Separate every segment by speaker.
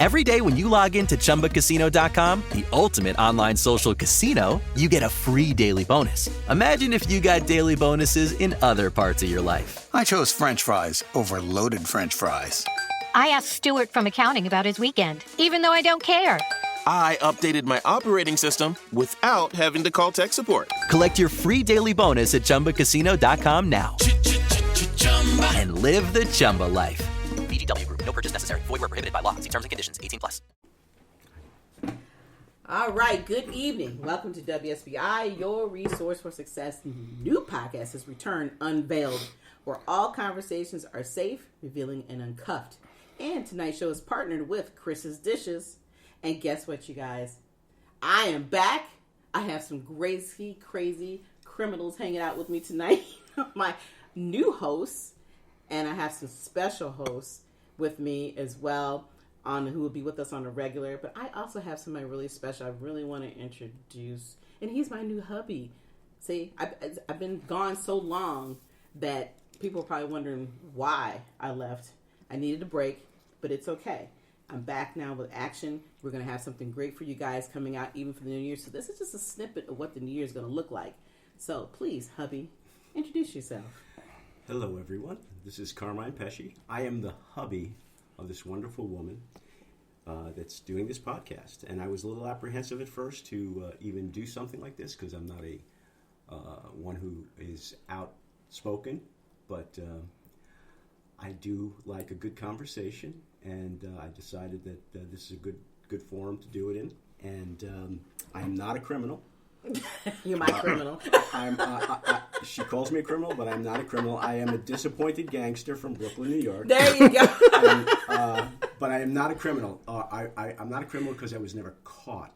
Speaker 1: Every day when you log into ChumbaCasino.com, the ultimate online social casino, you get a free daily bonus. Imagine if you got daily bonuses in other parts of your life.
Speaker 2: I chose French fries over loaded French fries.
Speaker 3: I asked Stuart from accounting about his weekend, even though I don't care.
Speaker 4: I updated my operating system without having to call tech support.
Speaker 1: Collect your free daily bonus at ChumbaCasino.com now. And live the Chumba life. VGW Group. No purchase necessary. Void where prohibited by law. See terms and conditions. 18+.
Speaker 5: All right. Good evening. Welcome to WSBI, your resource for success. New podcast has returned, Unveiled, where all conversations are safe, revealing, and uncuffed. And tonight's show is partnered with Chris's Dishes. And guess what, you guys? I am back. I have some crazy criminals hanging out with me tonight. My new hosts, and I have some special hosts with me as well, who will be with us on a regular. But I also have somebody really special I really want to introduce, and he's my new hubby. See, I've been gone so long that people are probably wondering why I left. I needed a break, but it's okay. I'm back now with action. We're going to have something great for you guys coming out even for the New Year. So this is just a snippet of what the New Year is going to look like. So please, hubby, introduce yourself.
Speaker 6: Hello, everyone. This is Carmine Pesce. I am the hubby of this wonderful woman that's doing this podcast. And I was a little apprehensive at first to even do something like this because I'm not a one who is outspoken. But I do like a good conversation. And I decided that this is a good forum to do it in. And I am not a criminal.
Speaker 5: You're my criminal.
Speaker 6: She calls me a criminal, but I'm not a criminal. I am a disappointed gangster from Brooklyn, New York.
Speaker 5: There you go.
Speaker 6: But I am not a criminal. I'm not a criminal because I was never caught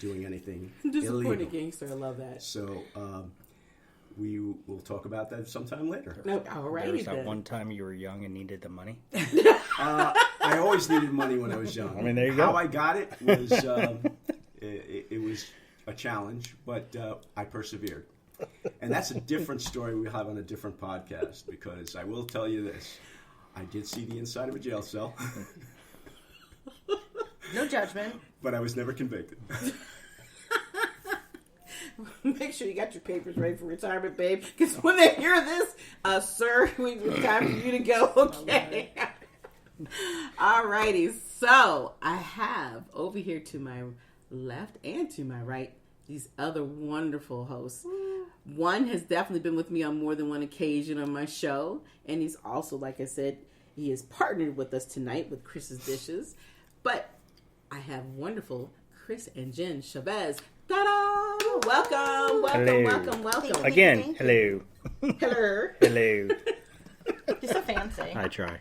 Speaker 6: doing anything illegal.
Speaker 5: Disappointed gangster. I love that.
Speaker 6: So we will talk about that sometime later.
Speaker 5: No, all right.
Speaker 7: There was that one time you were young and needed the money.
Speaker 6: I always needed money when I was young.
Speaker 7: I mean, there you go.
Speaker 6: How I got it was it was a challenge, but I persevered. And that's a different story we'll have on a different podcast, because I will tell you this. I did see the inside of a jail cell.
Speaker 8: No judgment.
Speaker 6: But I was never convicted.
Speaker 5: Make sure you got your papers ready for retirement, babe, because when they hear this, sir, it's time for you to go, okay? All righty. So I have over here to my left and to my right these other wonderful hosts. One has definitely been with me on more than one occasion on my show, and he's also, like I said, he is partnered with us tonight with Chris's Dishes. But I have wonderful Chris and Jenn Chavez. Ta-da! Welcome.
Speaker 7: Again, hello.
Speaker 5: Hello.
Speaker 7: Hello.
Speaker 8: You're so fancy.
Speaker 7: I try.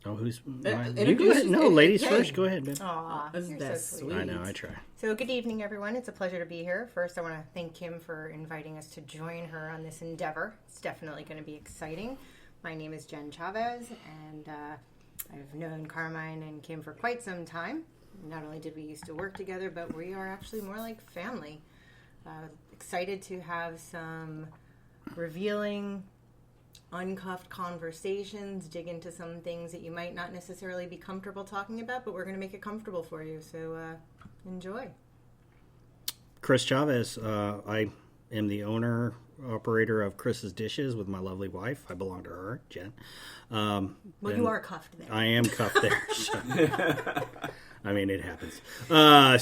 Speaker 7: Oh, who's... you
Speaker 5: introduce
Speaker 7: go ahead. No,
Speaker 5: yourself.
Speaker 7: ladies
Speaker 5: Hey.
Speaker 7: first. Go ahead, man.
Speaker 8: Aw,
Speaker 5: Isn't
Speaker 8: you're
Speaker 5: that
Speaker 8: so
Speaker 5: sweet?
Speaker 8: sweet.
Speaker 7: I know, I try.
Speaker 8: So good evening, everyone. It's a pleasure to be here. First, I want to thank Kim for inviting us to join her on this endeavor. It's definitely going to be exciting. My name is Jenn Chavez, and I've known Carmine and Kim for quite some time. Not only did we used to work together, but we are actually more like family. Excited to have some revealing, uncuffed conversations, dig into some things that you might not necessarily be comfortable talking about, but we're going to make it comfortable for you. So enjoy.
Speaker 7: Chris Chavez. I am the owner, operator of Chris's Dishes with my lovely wife. I belong to her, Jenn.
Speaker 8: Well, you are cuffed there.
Speaker 7: I am cuffed there. So. I mean, it happens. Other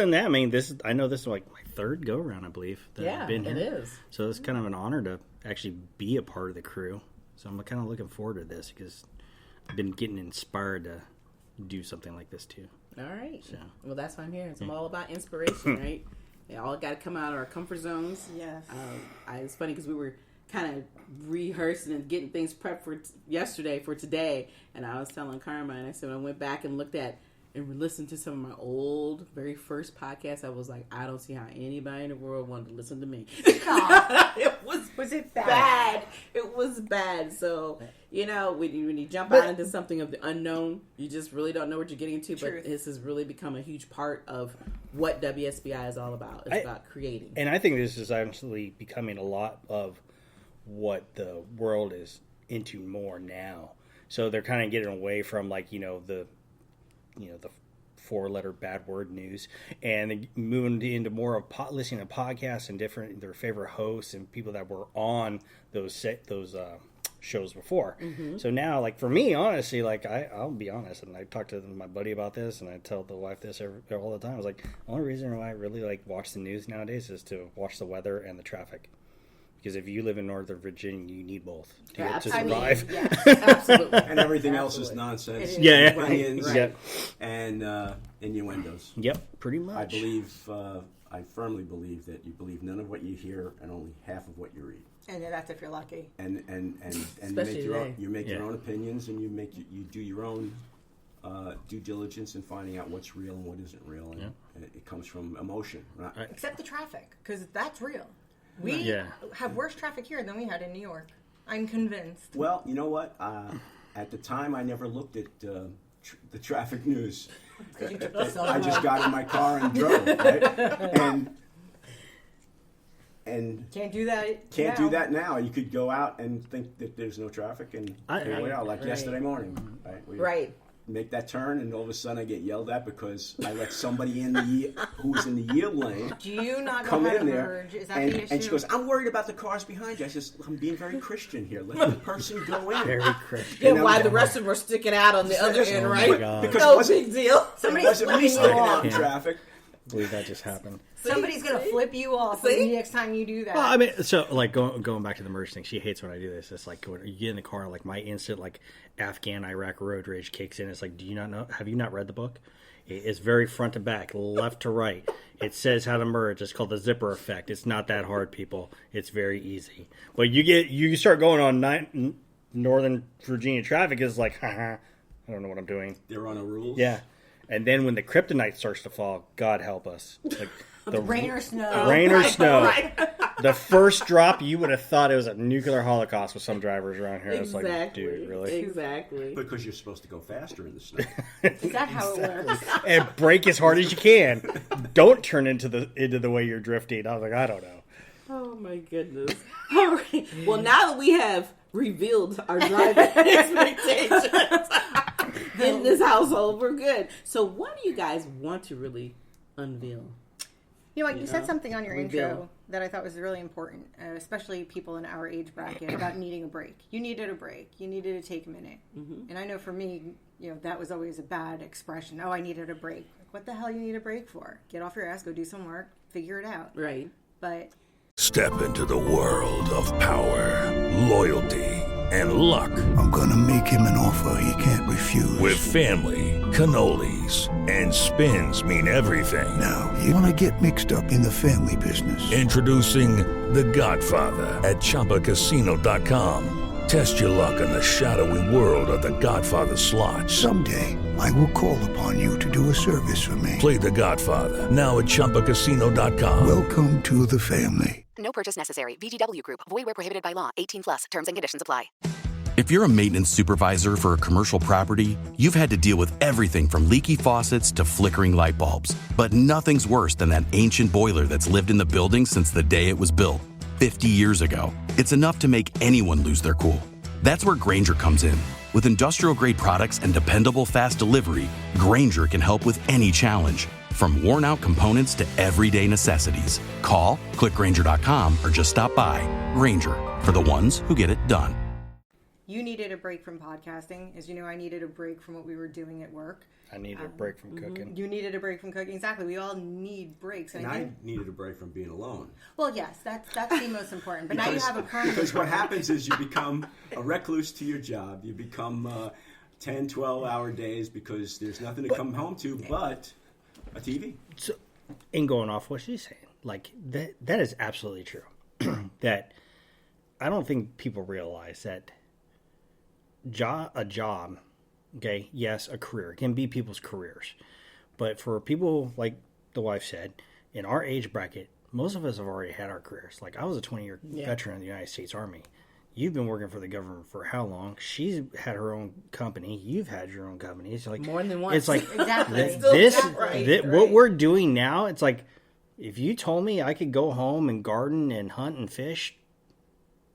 Speaker 7: than that, I mean, I know this is like my third go-around, I believe, that I've been here.
Speaker 5: It is.
Speaker 7: So it's kind of an honor to actually be a part of the crew. So I'm kind of looking forward to this because I've been getting inspired to do something like this too.
Speaker 5: All right.
Speaker 7: So.
Speaker 5: Well, that's why I'm here. It's all about inspiration, right? They all got to come out of our comfort zones.
Speaker 8: Yes.
Speaker 5: It's funny because we were kind of rehearsing and getting things prepped for yesterday for today, and I was telling Carmine, I said, I went back and looked at and listened to some of my old, very first podcasts. I was like, I don't see how anybody in the world wanted to listen to me. It was it bad? It was bad. So, when you jump out into something of the unknown, you just really don't know what you're getting into. But this has really become a huge part of what WSBI is all about. It's about creating.
Speaker 7: And I think this is actually becoming a lot of what the world is into more now. So they're kind of getting away from like, the 4-letter bad word news, and moving into more of listening to podcasts and their favorite hosts and people that were on those shows before. So now, like for me, honestly, like I'll be honest, and I talk to my buddy about this, and I tell the wife this all the time. I was like, the only reason why I really like watch the news nowadays is to watch the weather and the traffic. Because if you live in Northern Virginia, you need both to survive.
Speaker 5: Absolutely.
Speaker 6: And everything else is nonsense.
Speaker 7: Yeah.
Speaker 6: Opinions
Speaker 5: Right.
Speaker 6: and innuendos.
Speaker 7: Yep, pretty much.
Speaker 6: I firmly believe that you believe none of what you hear and only half of what you read.
Speaker 8: And that's if you're lucky.
Speaker 6: And you make your own opinions, and you do your own due diligence in finding out what's real and what isn't real. And it comes from emotion. Right?
Speaker 8: Except the traffic, because that's real. We have worse traffic here than we had in New York. I'm convinced.
Speaker 6: Well, you know what? At the time, I never looked at the traffic news. I just got in my car and drove. Right? And
Speaker 8: can't do that.
Speaker 6: Do that now. You could go out and think that there's no traffic, and here we are, like yesterday morning. Right. Make that turn, and all of a sudden I get yelled at because I let somebody in who was in the yield lane.
Speaker 8: Do you not know
Speaker 6: come
Speaker 8: how to
Speaker 6: in there,
Speaker 8: merge? Is that the issue?
Speaker 6: And she goes, "I'm worried about the cars behind you." I says, "I'm being very Christian here. Let the person go in."
Speaker 7: Very Christian.
Speaker 5: Yeah, why the rest of them are sticking out on the other end, right?
Speaker 6: Because
Speaker 5: no big deal.
Speaker 6: It wasn't me sticking out in traffic.
Speaker 7: I believe that just happened.
Speaker 8: Somebody's going to flip you off the next time you do that.
Speaker 7: Well, I mean, so like going back to the merge thing, she hates when I do this. It's like when you get in the car, like my instant like Afghan Iraq road rage kicks in. It's like, do you not know? Have you not read the book? It's very front to back, left to right. It says how to merge. It's called the zipper effect. It's not that hard, people. It's very easy. But you start going on Northern Virginia traffic is like, I don't know what I'm doing.
Speaker 6: They're on the rules.
Speaker 7: Yeah. And then when the kryptonite starts to fall, God help us. Like
Speaker 8: the rain or snow.
Speaker 7: Rain or snow. Right. The first drop, you would have thought it was a nuclear holocaust with some drivers around here.
Speaker 5: Exactly.
Speaker 7: It's like, dude, really?
Speaker 5: Exactly.
Speaker 6: Because you're supposed to go faster in the snow.
Speaker 8: Is that how it works?
Speaker 7: And brake as hard as you can. Don't turn into the way you're drifting. I was like, I don't know.
Speaker 5: Oh my goodness. All right. Well, now that we have revealed our driving expectations in this household, we're good. So what do you guys want to really unveil?
Speaker 8: You said something on your intro that I thought was really important, especially people in our age bracket, about needing a break. You needed a break. You needed to take a minute. Mm-hmm. And I know for me, that was always a bad expression. Oh, I needed a break. Like, what the hell you need a break for? Get off your ass, go do some work, figure it out.
Speaker 5: Right.
Speaker 8: But
Speaker 9: step into the world of power, loyalty, and luck.
Speaker 2: I'm gonna make him an offer he can't refuse.
Speaker 9: With family, cannolis, and spins mean everything.
Speaker 2: Now, you wanna get mixed up in the family business.
Speaker 9: Introducing The Godfather at ChumbaCasino.com. Test your luck in the shadowy world of The Godfather slot.
Speaker 2: Someday, I will call upon you to do a service for me.
Speaker 9: Play The Godfather, now at ChumbaCasino.com.
Speaker 2: Welcome to the family.
Speaker 10: No purchase necessary. VGW Group. Void where prohibited by law. 18+. Terms and conditions apply.
Speaker 11: If you're a maintenance supervisor for a commercial property, you've had to deal with everything from leaky faucets to flickering light bulbs. But nothing's worse than that ancient boiler that's lived in the building since the day it was built, 50 years ago. It's enough to make anyone lose their cool. That's where Grainger comes in. With industrial-grade products and dependable fast delivery, Grainger can help with any challenge. From worn-out components to everyday necessities. Call, click Grainger.com, or just stop by. Grainger, for the ones who get it done.
Speaker 8: you needed a break from podcasting. As you know, I needed a break from what we were doing at work.
Speaker 7: I needed a break from cooking.
Speaker 8: You needed a break from cooking. Exactly. We all need breaks.
Speaker 6: And I needed a break from being alone.
Speaker 8: Well, yes, that's the most important. But now you have a permanent.
Speaker 6: Because what happens is you become a recluse to your job. You become 10, 12-hour days because there's nothing to come home to but a TV.
Speaker 7: So, in going off what she's saying, like that is absolutely true. That I don't think people realize that a job, okay, yes, a career can be people's careers, but for people like the wife said, in our age bracket, most of us have already had our careers. Like I was a 20-year veteran of the United States Army. You've been working for the government for how long? She's had her own company. You've had your own company. It's like
Speaker 5: more than once.
Speaker 7: It's like
Speaker 5: exactly.
Speaker 7: What we're doing now. It's like if you told me I could go home and garden and hunt and fish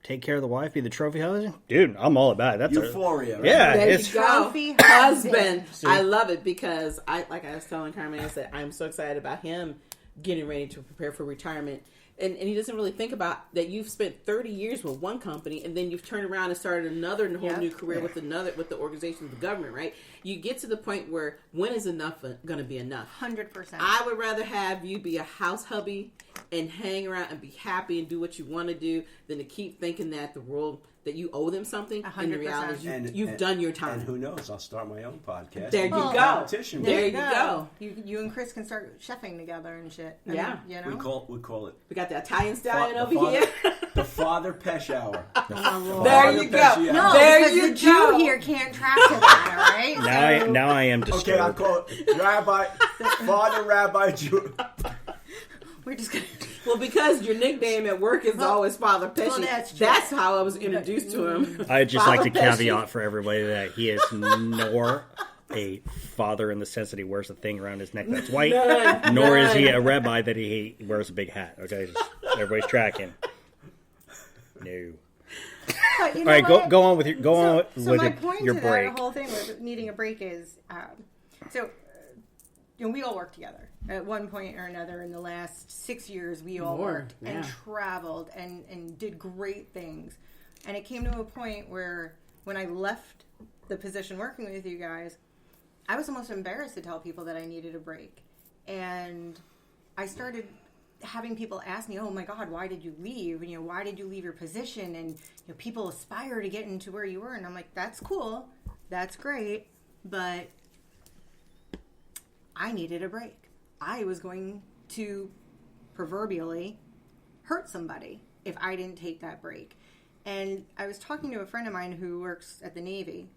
Speaker 7: take care of the wife, be the trophy husband. Dude, I'm all about it. That's
Speaker 6: Euphoria. Right?
Speaker 7: Yeah,
Speaker 5: there
Speaker 7: it's
Speaker 5: you go.
Speaker 8: Trophy
Speaker 5: Husband.
Speaker 7: See?
Speaker 5: I love it because I was telling Carmine, I said I'm so excited about him getting ready to prepare for retirement. And he doesn't really think about that you've spent 30 years with one company and then you've turned around and started another whole new career with the organization of the government, right? You get to the point where when is enough going to be enough?
Speaker 8: 100%.
Speaker 5: I would rather have you be a house hubby and hang around and be happy and do what you want to do than to keep thinking that the world that you owe them something. 100%. And the reality is you've done your time.
Speaker 6: And who knows? I'll start my own podcast.
Speaker 5: There you go.
Speaker 6: Competition.
Speaker 5: There you go.
Speaker 8: You and Chris can start chefing together and shit.
Speaker 5: Yeah.
Speaker 8: You know?
Speaker 6: We call it.
Speaker 5: We got the Italian stallion over here.
Speaker 6: The Father Pesce Hour.
Speaker 5: There you go.
Speaker 8: No,
Speaker 5: there
Speaker 8: because
Speaker 5: you
Speaker 8: the Jew here can't track to that, all right?
Speaker 7: Now I am disturbed.
Speaker 6: Okay, I'll call it Father Rabbi Jew.
Speaker 8: We're just going to...
Speaker 5: Well, because your nickname at work is always Father Pesce.
Speaker 8: Well,
Speaker 5: that's how I was introduced to him.
Speaker 7: I'd just
Speaker 5: Father
Speaker 7: like to
Speaker 5: Pesce.
Speaker 7: caveat for everybody that he is nor a father in the sense that he wears a thing around his neck that's white, nor is he a rabbi that he wears a big hat. Okay, just, everybody's tracking. No.
Speaker 8: But you know
Speaker 7: All right,
Speaker 8: what?
Speaker 7: go on with your
Speaker 8: So my point
Speaker 7: your
Speaker 8: to
Speaker 7: break.
Speaker 8: that whole thing with needing a break is, we all work together at one point or another. In the last 6 years, we all worked and traveled and did great things. And it came to a point where when I left the position working with you guys, I was almost embarrassed to tell people that I needed a break. And I started having people ask me, oh my God, why did you leave? And, why did you leave your position? And people aspire to get into where you were. And I'm like, that's cool. That's great. But I needed a break. I was going to proverbially hurt somebody if I didn't take that break. And I was talking to a friend of mine who works at the Navy,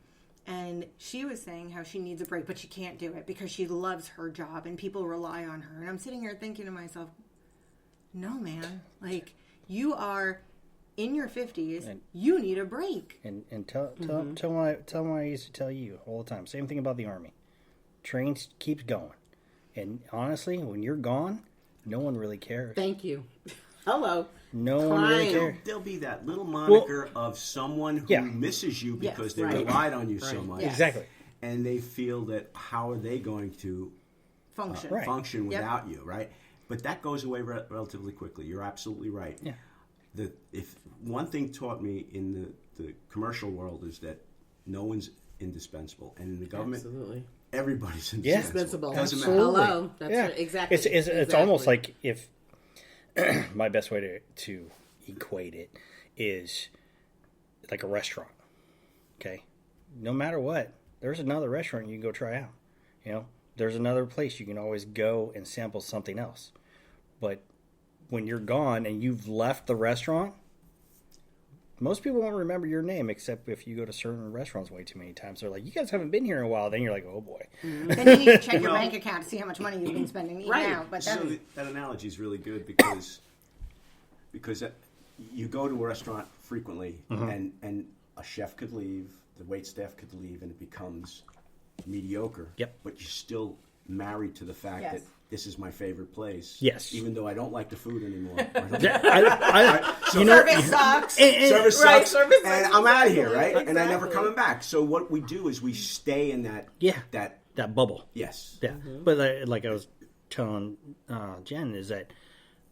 Speaker 8: and she was saying how she needs a break, but she can't do it because she loves her job and people rely on her. And I'm sitting here thinking to myself, no, man, like, you are in your 50s, and you need a break.
Speaker 7: And tell them what I used to tell you all the time. Same thing about the Army. Trains keeps going. And honestly, when you're gone, no one really cares.
Speaker 5: Thank you. Hello.
Speaker 7: No one really cares.
Speaker 6: There'll be that little moniker of someone who misses you because they relied on you so much.
Speaker 7: Exactly.
Speaker 6: And they feel that how are they going to function without you, right? But that goes away relatively quickly. You're absolutely right.
Speaker 7: Yeah.
Speaker 6: If one thing taught me in the commercial world is that no one's indispensable. And in the government, everybody's indispensable.
Speaker 5: Doesn't
Speaker 6: matter.
Speaker 5: Hello. That's right. Exactly.
Speaker 7: It's almost like if my best way to equate it is like a restaurant. Okay? No matter what, there's another restaurant you can go try out. There's another place you can always go and sample something else. But when you're gone and you've left the restaurant, most people won't remember your name except if you go to certain restaurants way too many times. They're like, you guys haven't been here in a while. Then you're like, oh boy.
Speaker 8: Then you need to check your bank account to see how much money you've been spending now. But
Speaker 6: so that analogy is really good because you go to a restaurant frequently and a chef could leave, the wait staff could leave, and it becomes mediocre.
Speaker 7: Yep.
Speaker 6: But you're still married to the fact that this is my favorite place.
Speaker 7: Yes.
Speaker 6: Even though I don't like the food anymore.
Speaker 8: Service sucks.
Speaker 6: Service sucks.
Speaker 5: Service
Speaker 6: and
Speaker 5: sucks.
Speaker 6: I'm out of here, right?
Speaker 5: Exactly.
Speaker 6: And I never coming back. So what we do is we stay in that
Speaker 7: bubble.
Speaker 6: Yes.
Speaker 7: Yeah. But like I was telling Jen, is that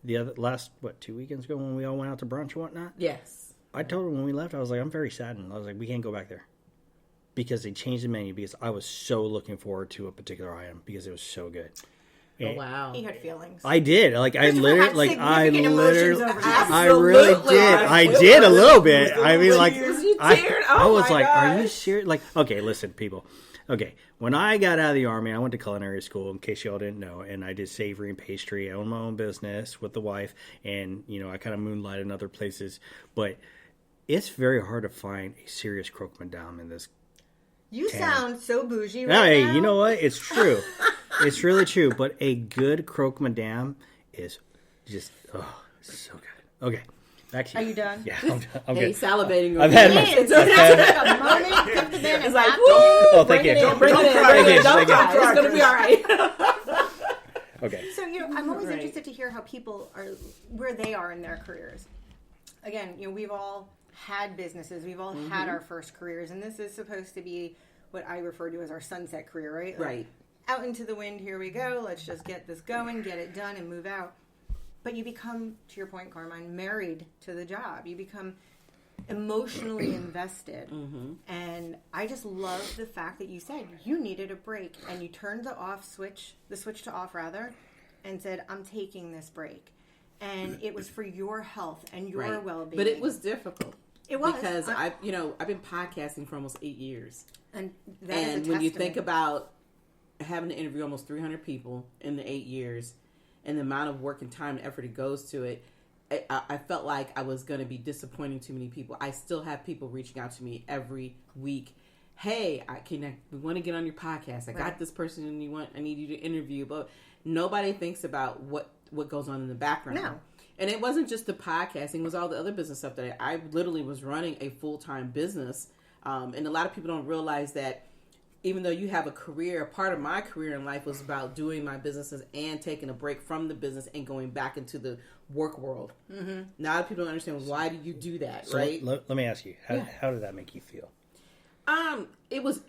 Speaker 7: the last 2 weekends ago when we all went out to brunch and whatnot?
Speaker 5: Yes.
Speaker 7: I told her when we left, I was like, I'm very saddened. I was like, we can't go back there. Because they changed the menu because I was so looking forward to a particular item because it was so good.
Speaker 5: Oh, wow.
Speaker 8: He had feelings.
Speaker 7: I did. I really did. I
Speaker 5: Absolutely.
Speaker 7: did a little bit. I mean, like, I was like,
Speaker 5: gosh.
Speaker 7: are you serious? Like, okay, listen, people. Okay, when I got out of the Army, I went to culinary school, in case y'all didn't know, and I did savory and pastry. I owned my own business with the wife, and, I kind of moonlighted in other places. But it's very hard to find a serious croque madame in this
Speaker 8: You sound so bougie
Speaker 7: now.
Speaker 8: now.
Speaker 7: You know what? It's true. It's really true. But a good croque madame is just, it's so good. Okay, back to you.
Speaker 8: Are you done?
Speaker 7: Yeah, I'm done. I'm good.
Speaker 5: He's salivating.
Speaker 7: I've had my...
Speaker 5: It's like,
Speaker 7: oh, thank you.
Speaker 5: Don't cry. It's going to be all right.
Speaker 7: Okay.
Speaker 8: So, I'm always interested to hear how people are, where they are in their careers. Again, we've all had businesses. We've all had our first careers, and this is supposed to be what I refer to as our sunset career, right? Like,
Speaker 5: right.
Speaker 8: Out into the wind, here we go. Let's just get this going, get it done, and move out. But you become, to your point, Carmine, married to the job. You become emotionally invested. And I just love the fact that you said you needed a break, and you turned the switch to off rather, and said, I'm taking this break. And it was for your health and your well-being.
Speaker 5: But it was difficult.
Speaker 8: It was.
Speaker 5: Because I've been podcasting for almost 8 years.
Speaker 8: And
Speaker 5: when you think about having to interview almost 300 people in the 8 years and the amount of work and time and effort it goes to it, I felt like I was going to be disappointing too many people. I still have people reaching out to me every week. Hey, we want to get on your podcast. I got this person and I need you to interview. But nobody thinks about what goes on in the background.
Speaker 8: No.
Speaker 5: And it wasn't just the podcasting. It was all the other business stuff that I literally was running a full-time business. And a lot of people don't realize that even though you have a career, a part of my career in life was about doing my businesses and taking a break from the business and going back into the work world. Now, a lot of people don't understand, why do you do that,
Speaker 7: so
Speaker 5: right?
Speaker 7: Let me ask you, how did that make you feel?
Speaker 5: It was,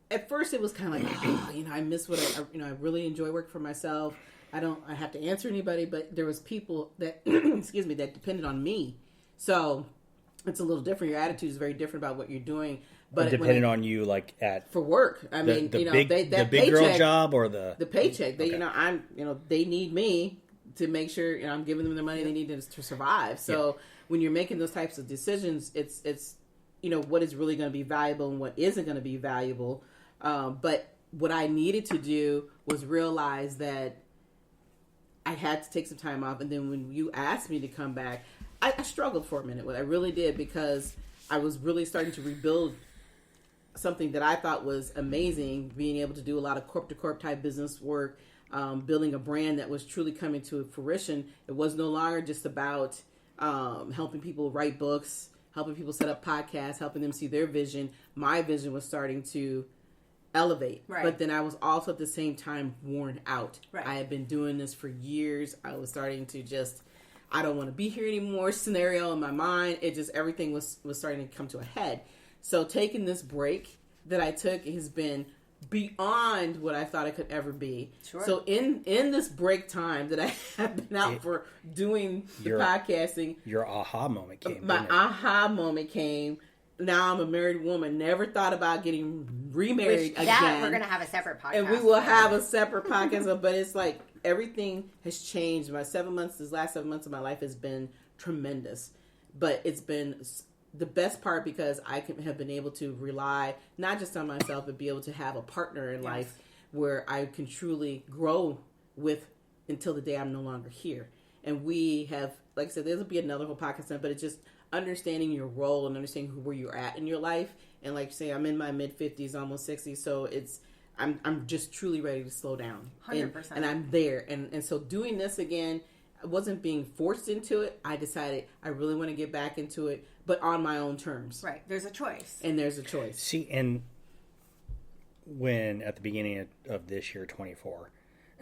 Speaker 5: at first it was kind of like, I miss what I really enjoy working for myself. I have to answer anybody, but there was people that, excuse me, that depended on me. So it's a little different. Your attitude is very different about what you're doing. But
Speaker 7: depending on you, like
Speaker 5: for work, I mean,
Speaker 7: the
Speaker 5: big
Speaker 7: paycheck, girl job or the
Speaker 5: paycheck. They, they need me to make sure I'm giving them the money they need to survive. So when you're making those types of decisions, it's what is really going to be valuable and what isn't going to be valuable. But what I needed to do was realize that I had to take some time off. And then when you asked me to come back, I struggled for a minute. I really did, because I was really starting to rebuild something that I thought was amazing, being able to do a lot of corp-to-corp type business work, building a brand that was truly coming to fruition. It was no longer just about helping people write books, helping people set up podcasts, helping them see their vision. My vision was starting to elevate. Right. But then I was also at the same time worn out. Right. I had been doing this for years. I was starting to I don't want to be here anymore scenario in my mind. It just, everything was starting to come to a head. So taking this break that I took has been beyond what I thought it could ever be. Sure. So in this break time that I have been out for doing the podcasting,
Speaker 7: your aha moment came.
Speaker 5: My aha moment came. Now I'm a married woman. Never thought about getting remarried again.
Speaker 8: That we're going to have a separate podcast.
Speaker 5: And we will have a separate podcast. But it's like everything has changed. These last 7 months of my life has been tremendous. But it's been the best part because I have been able to rely not just on myself, but be able to have a partner in life where I can truly grow with until the day I'm no longer here. And we have, like I said, there'll be another whole podcast, but it's just understanding your role and understanding where you're at in your life. And like you say, I'm in my mid-50s, almost 60, so I'm just truly ready to slow down.
Speaker 8: 100%.
Speaker 5: And I'm there. And so doing this again, I wasn't being forced into it. I decided I really want to get back into it, but on my own terms.
Speaker 8: Right. There's a choice.
Speaker 5: And there's a choice.
Speaker 7: See, and when at the beginning of this year, 24,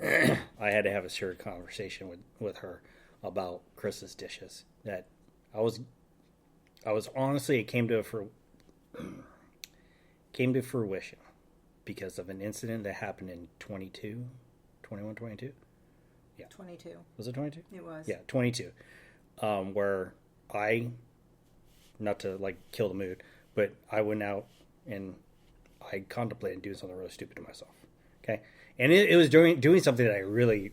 Speaker 7: I had to have a serious conversation with her about Chris's dishes. That I was honestly, it came to fruition because of an incident that happened in 22. Yeah.
Speaker 8: 22.
Speaker 7: Was it 22?
Speaker 8: It was.
Speaker 7: Yeah, 22. Where I, not to like kill the mood, but I went out and I contemplated doing something really stupid to myself. Okay. And it was doing something that I really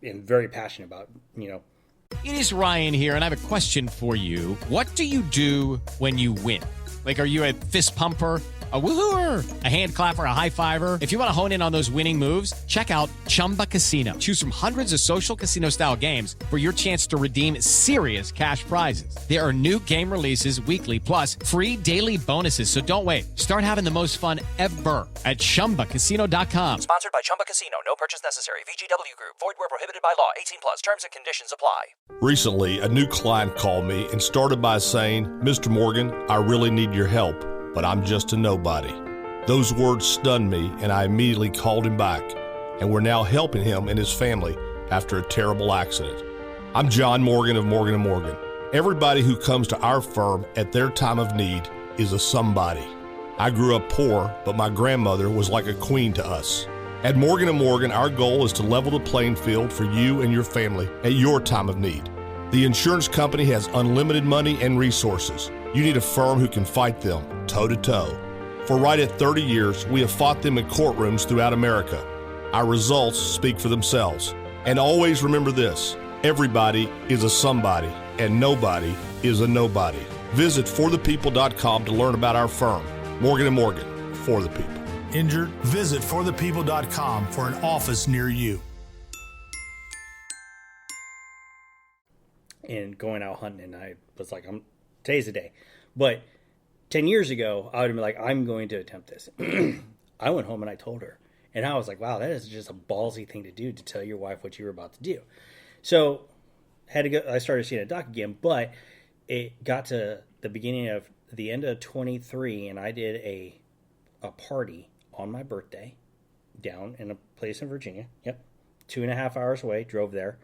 Speaker 7: am very passionate about,
Speaker 12: It is Ryan here, and I have a question for you. What do you do when you win? Like, are you a fist pumper, a woohooer, a hand clapper, a high fiver? If you want to hone in on those winning moves, check out Chumba Casino. Choose from hundreds of social casino style games for your chance to redeem serious cash prizes. There are new game releases weekly, plus free daily bonuses. So don't wait. Start having the most fun ever at ChumbaCasino.com.
Speaker 13: Sponsored by Chumba Casino. No purchase necessary. VGW Group. Void where prohibited by law. 18 plus. Terms and conditions apply.
Speaker 14: Recently, a new client called me and started by saying, "Mr. Morgan, I really need your help, but I'm just a nobody." Those words stunned me, and I immediately called him back, and we're now helping him and his family after a terrible accident. I'm John Morgan of Morgan & Morgan. Everybody who comes to our firm at their time of need is a somebody. I grew up poor, but my grandmother was like a queen to us. At Morgan & Morgan, our goal is to level the playing field for you and your family at your time of need. The insurance company has unlimited money and resources. You need a firm who can fight them toe-to-toe. For right at 30 years, we have fought them in courtrooms throughout America. Our results speak for themselves. And always remember this, everybody is a somebody, and nobody is a nobody. Visit forthepeople.com to learn about our firm. Morgan & Morgan, for the people.
Speaker 15: Injured? Visit forthepeople.com for an office near you.
Speaker 7: And going out hunting, and I was like, today's the day. But 10 years ago, I would have been like, I'm going to attempt this. I went home and I told her. And I was like, wow, that is just a ballsy thing to do, to tell your wife what you were about to do. So had to go. I started seeing a doc again, but it got to the beginning of the end of 23, and I did a party on my birthday down in a place in Virginia. Yep. 2.5 hours away, drove there,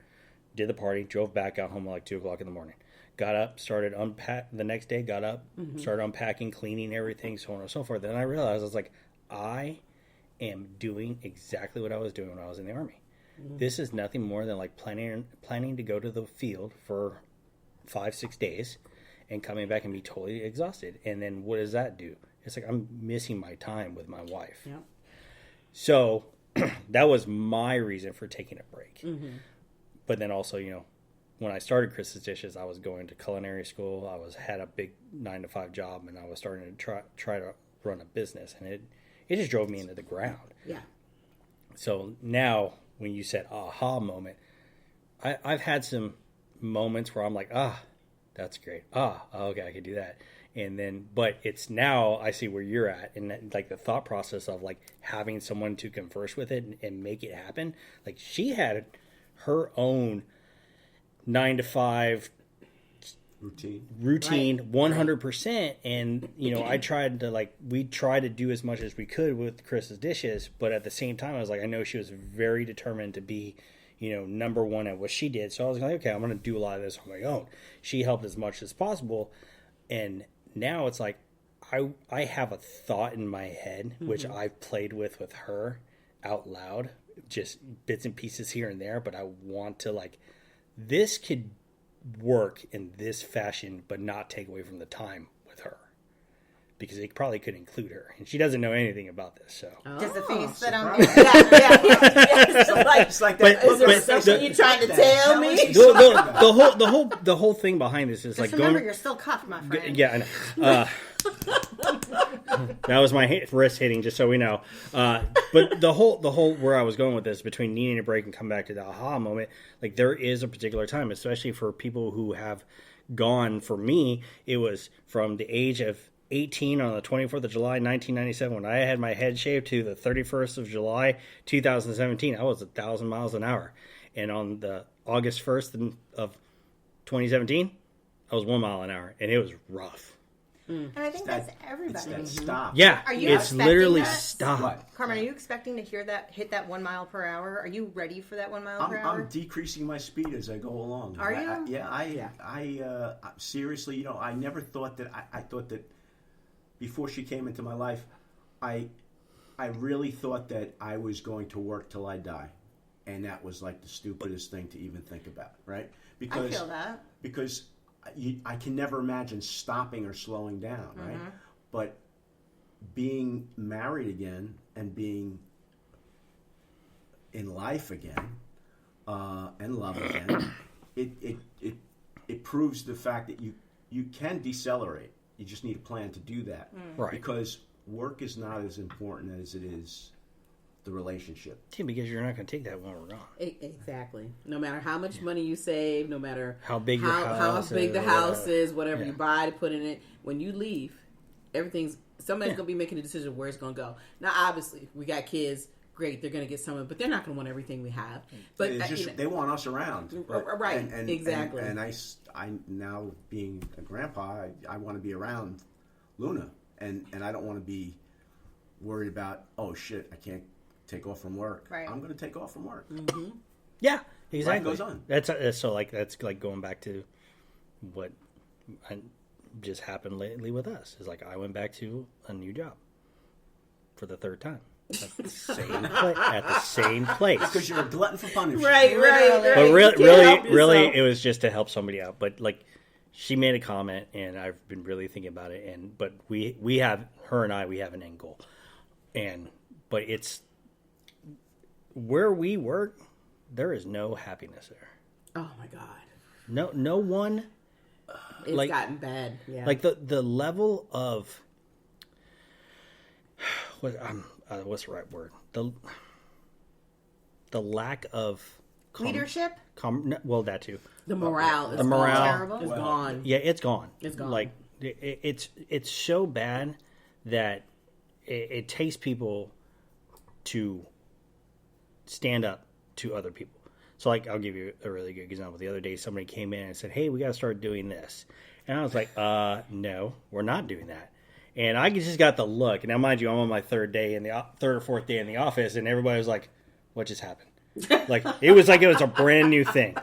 Speaker 7: did the party, drove back, got home at like 2 o'clock in the morning. Got up, started the next day, got up, started unpacking, cleaning everything, so on and so forth. Then I realized, I was like, I am doing exactly what I was doing when I was in the Army. This is nothing more than like planning to go to the field for 5-6 days and coming back and be totally exhausted. And then what does that do? It's like I'm missing my time with my wife. Yep. So that was my reason for taking a break. But then also, when I started Chris's Dishes, I was going to culinary school. I had a big 9-to-5 job, and I was starting to try to run a business, and it just drove me into the ground. Yeah. So now, when you said aha moment, I've had some moments where I'm like, that's great. Okay, I could do that. And then, but it's now I see where you're at, and like the thought process of like having someone to converse with it and make it happen. Like she had her own 9-to-5 routine, 100%. And I tried to we tried to do as much as we could with Chris's Dishes, but at the same time, I was like, I know she was very determined to be, number one at what she did. So I was like, okay, I'm going to do a lot of this on my own. She helped as much as possible, and now it's like I have a thought in my head, which I've played with her out loud, just bits and pieces here and there, but I want to this could work in this fashion, but not take away from the time with her, because it probably could include her, and she doesn't know anything about this. So
Speaker 8: does the face that I'm
Speaker 5: it's like that. Is there something you're trying to tell me?
Speaker 7: The whole thing behind this is
Speaker 8: just remember, you're still cuffed, my friend.
Speaker 7: Yeah, I know. That was my wrist hitting, just so we know. But the whole where I was going with this, between needing a break and come back to the aha moment, there is a particular time, especially for people who have gone. For me, it was from the age of 18 on the 24th of July, 1997, when I had my head shaved, to the 31st of July, 2017. I was 1,000 miles an hour. And on the August 1st of 2017, I was 1 mile an hour, and it was rough.
Speaker 8: And I think that's everybody.
Speaker 6: It's that stop.
Speaker 7: Yeah,
Speaker 8: are you
Speaker 7: it's literally
Speaker 8: that?
Speaker 7: stop.
Speaker 8: Carmine, are you expecting to hit that 1 mile per hour? Are you ready for that 1 mile per hour?
Speaker 6: I'm decreasing my speed as I go along.
Speaker 8: Are you?
Speaker 6: I seriously, I never thought that. I thought that before she came into my life, I really thought that I was going to work till I die, and that was like the stupidest thing to even think about, right? Because
Speaker 8: I feel that.
Speaker 6: Because I can never imagine stopping or slowing down, right? But being married again and being in life again and love again, it proves the fact that you can decelerate. You just need a plan to do that,
Speaker 7: right?
Speaker 6: Because work is not as important as it is the relationship.
Speaker 7: Yeah, because you're not going to take that when we're gone.
Speaker 5: Exactly. No matter how much money you save, no matter
Speaker 7: how big your house
Speaker 5: big the house is, whatever you buy to put in it, when you leave, somebody's going to be making a decision where it's going to go. Now, obviously, we got kids. Great, they're going to get some of it, but they're not going to want everything we have. But
Speaker 6: they want us around,
Speaker 5: right? And exactly.
Speaker 6: And I now being a grandpa, I want to be around Luna, and I don't want to be worried about, oh shit, I can't take off from work.
Speaker 8: Right.
Speaker 6: I'm going to take off from work.
Speaker 7: Yeah, exactly.
Speaker 6: Life goes on.
Speaker 7: That's so that's going back to what just happened lately with us is like I went back to a new job for the third time at the same place.
Speaker 6: Because you're a glutton for punishment.
Speaker 5: Right.
Speaker 7: But really, it was just to help somebody out. But like, she made a comment, and I've been really thinking about it. But we have an end goal, but it's where we work. There is no happiness there.
Speaker 5: Oh my God.
Speaker 7: No one.
Speaker 5: It's gotten bad. Yeah.
Speaker 7: Like the level of what's the right word? The lack of
Speaker 8: leadership.
Speaker 7: Well, that too.
Speaker 5: The morale.
Speaker 8: Is
Speaker 5: gone.
Speaker 7: Yeah, it's gone.
Speaker 5: It's gone.
Speaker 7: Like it's so bad that it takes people to stand up to other people. So, like, I'll give you a really good example. The other day, somebody came in and said, "Hey, we got to start doing this," and I was like, "No, we're not doing that." And I just got the look. And now, mind you, I'm on my third or fourth day in the office, and everybody was like, "What just happened?" Like it was a brand new thing.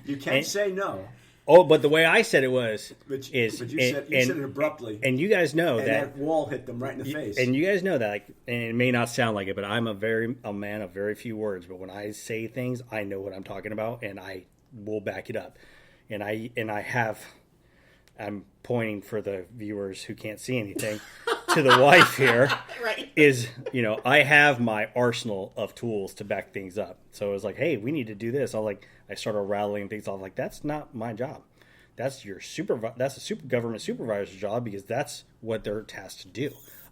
Speaker 6: You can't say no.
Speaker 7: Oh, but the way I said it was,
Speaker 6: but you said it abruptly,
Speaker 7: and you guys know
Speaker 6: that wall hit them right in the face.
Speaker 7: And you guys know that, like, and it may not sound like it, but I'm a man of very few words. But when I say things, I know what I'm talking about, and I will back it up. And I'm pointing for the viewers who can't see anything to the wife here.
Speaker 5: Right.
Speaker 7: Is, I have my arsenal of tools to back things up. So it was like, hey, we need to do this. I started rattling things off. Like, that's not my job. That's that's a government supervisor's job, because that's what they're tasked to do.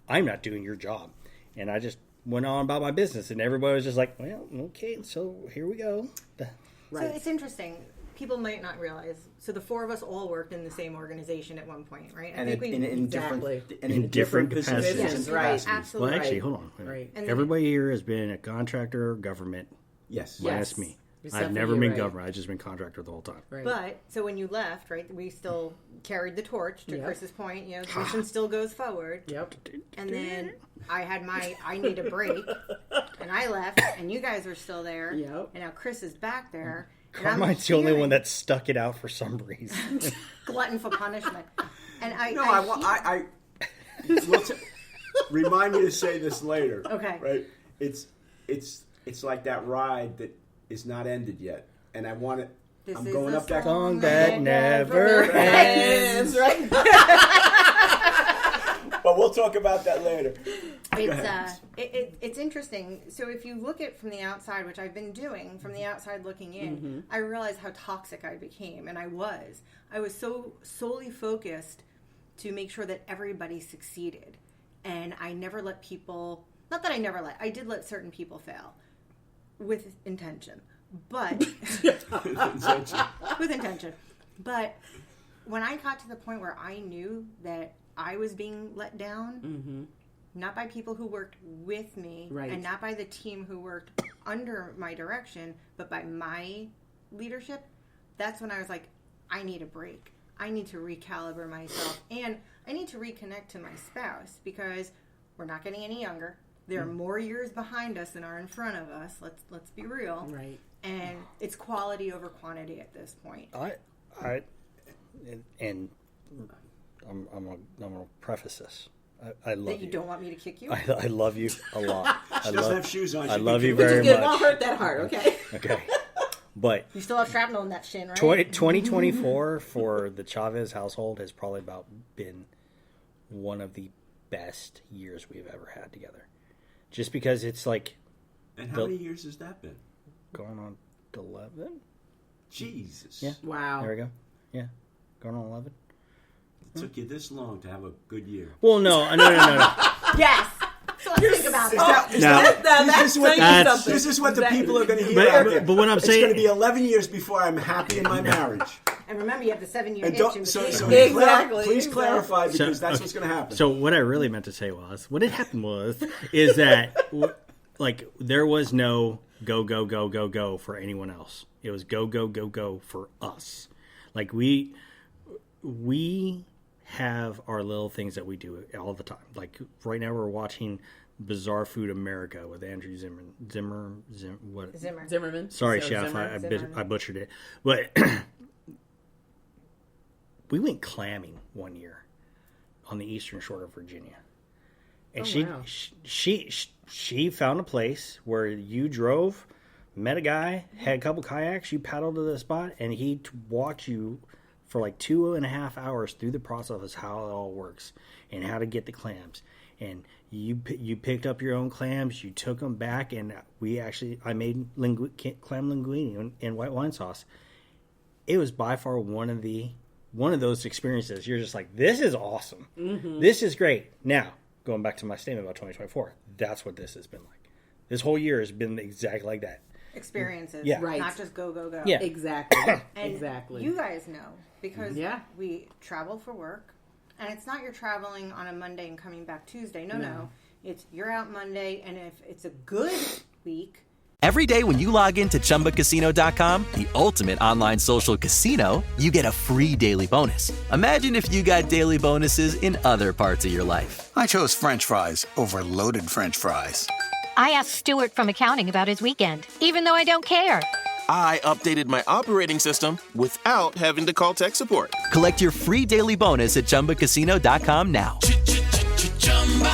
Speaker 7: I'm not doing your job. And I just went on about my business, and everybody was just like, well, okay, so here we go.
Speaker 8: Right. So it's interesting. People might not realize. So the four of us all worked in the same organization at one point, right?
Speaker 6: In different positions.
Speaker 8: Right. Absolutely.
Speaker 7: Well, actually, hold on.
Speaker 5: Right.
Speaker 7: Everybody here has been a contractor, government.
Speaker 6: Yes.
Speaker 7: Minus me. I've never been government. I've just been contractor the whole time.
Speaker 8: Right. But, so when you left, right, we still carried the torch, to Chris's point. The mission still goes forward.
Speaker 5: Yep.
Speaker 8: And then I need a break, and I left, and you guys are still there.
Speaker 5: Yep.
Speaker 8: And now Chris is back there.
Speaker 7: Carmine's the only one that stuck it out for some reason.
Speaker 8: Glutton for punishment. And
Speaker 6: remind me to say this later.
Speaker 8: Okay.
Speaker 6: Right? It's like that ride that is not ended yet, and I want it. I'm going up that
Speaker 7: song that never ends.
Speaker 5: Right.
Speaker 6: But we'll talk about that later.
Speaker 8: It's interesting. So if you look at from the outside, which I've been doing from the outside looking in, I realized how toxic I became, and I was so solely focused to make sure that everybody succeeded, and I never let people. Not that I did let certain people fail. With intention, but with intention. But when I got to the point where I knew that I was being let down, not by people who worked with me, and not by the team who worked under my direction, but by my leadership, that's when I was like, I need a break. I need to recalibrate myself, and I need to reconnect to my spouse, because we're not getting any younger. There are more years behind us than are in front of us. Let's be real.
Speaker 5: Right.
Speaker 8: And it's quality over quantity at this point.
Speaker 7: I'm gonna preface this. I love
Speaker 8: that you. Don't want me to kick you?
Speaker 7: I love you a lot.
Speaker 6: She doesn't have shoes on.
Speaker 7: I love you very much.
Speaker 5: It won't hurt that hard, okay?
Speaker 7: Okay. But
Speaker 8: you still have shrapnel in that shin, right?
Speaker 7: 2024 for the Chavez household has probably been one of the best years we've ever had together. Just because it's like...
Speaker 6: And how many years has that been?
Speaker 7: Going on 11?
Speaker 6: Jesus.
Speaker 7: Yeah.
Speaker 5: Wow.
Speaker 7: There we go. Yeah. Going on 11.
Speaker 6: It took you this long to have a good year.
Speaker 7: Well, no.
Speaker 8: Yes. So let's think about that.
Speaker 6: This is what the people are going to hear.
Speaker 7: But what I'm saying...
Speaker 6: It's going to be 11 years before I'm happy in my marriage.
Speaker 8: And remember, you have the 7-year itch in
Speaker 5: Exactly.
Speaker 6: Please clarify, because that's what's going to happen.
Speaker 7: So what I really meant to say what had happened is that there was no go for anyone else. It was go for us. Like we have our little things that we do all the time. Like right now we're watching Bizarre Food America with Andrew Zimmerman.
Speaker 5: Zimmerman.
Speaker 7: Sorry,
Speaker 5: so
Speaker 7: Chef, I butchered it. But we went clamming one year on the eastern shore of Virginia. And she found a place where you drove, met a guy, had a couple kayaks, you paddled to the spot, and he walked you for like 2.5 hours through the process of how it all works and how to get the clams. And you picked up your own clams, you took them back, and I made clam linguine in white wine sauce. It was by far one of those experiences. You're just like, this is awesome. Mm-hmm. This is great. Now, going back to my statement about 2024, that's what this has been like. This whole year has been exactly like that.
Speaker 8: Experiences,
Speaker 5: right?
Speaker 8: Not just go, go, go.
Speaker 7: Yeah,
Speaker 5: exactly.
Speaker 8: And
Speaker 5: exactly.
Speaker 8: You guys know because we travel for work, and it's not you're traveling on a Monday and coming back Tuesday. No. It's you're out Monday, and if it's a good week.
Speaker 1: Every day when you log into ChumbaCasino.com, the ultimate online social casino, you get a free daily bonus. Imagine if you got daily bonuses in other parts of your life.
Speaker 2: I chose French fries over loaded French fries.
Speaker 3: I asked Stuart from accounting about his weekend, even though I don't care.
Speaker 4: I updated my operating system without having to call tech support.
Speaker 1: Collect your free daily bonus at ChumbaCasino.com now.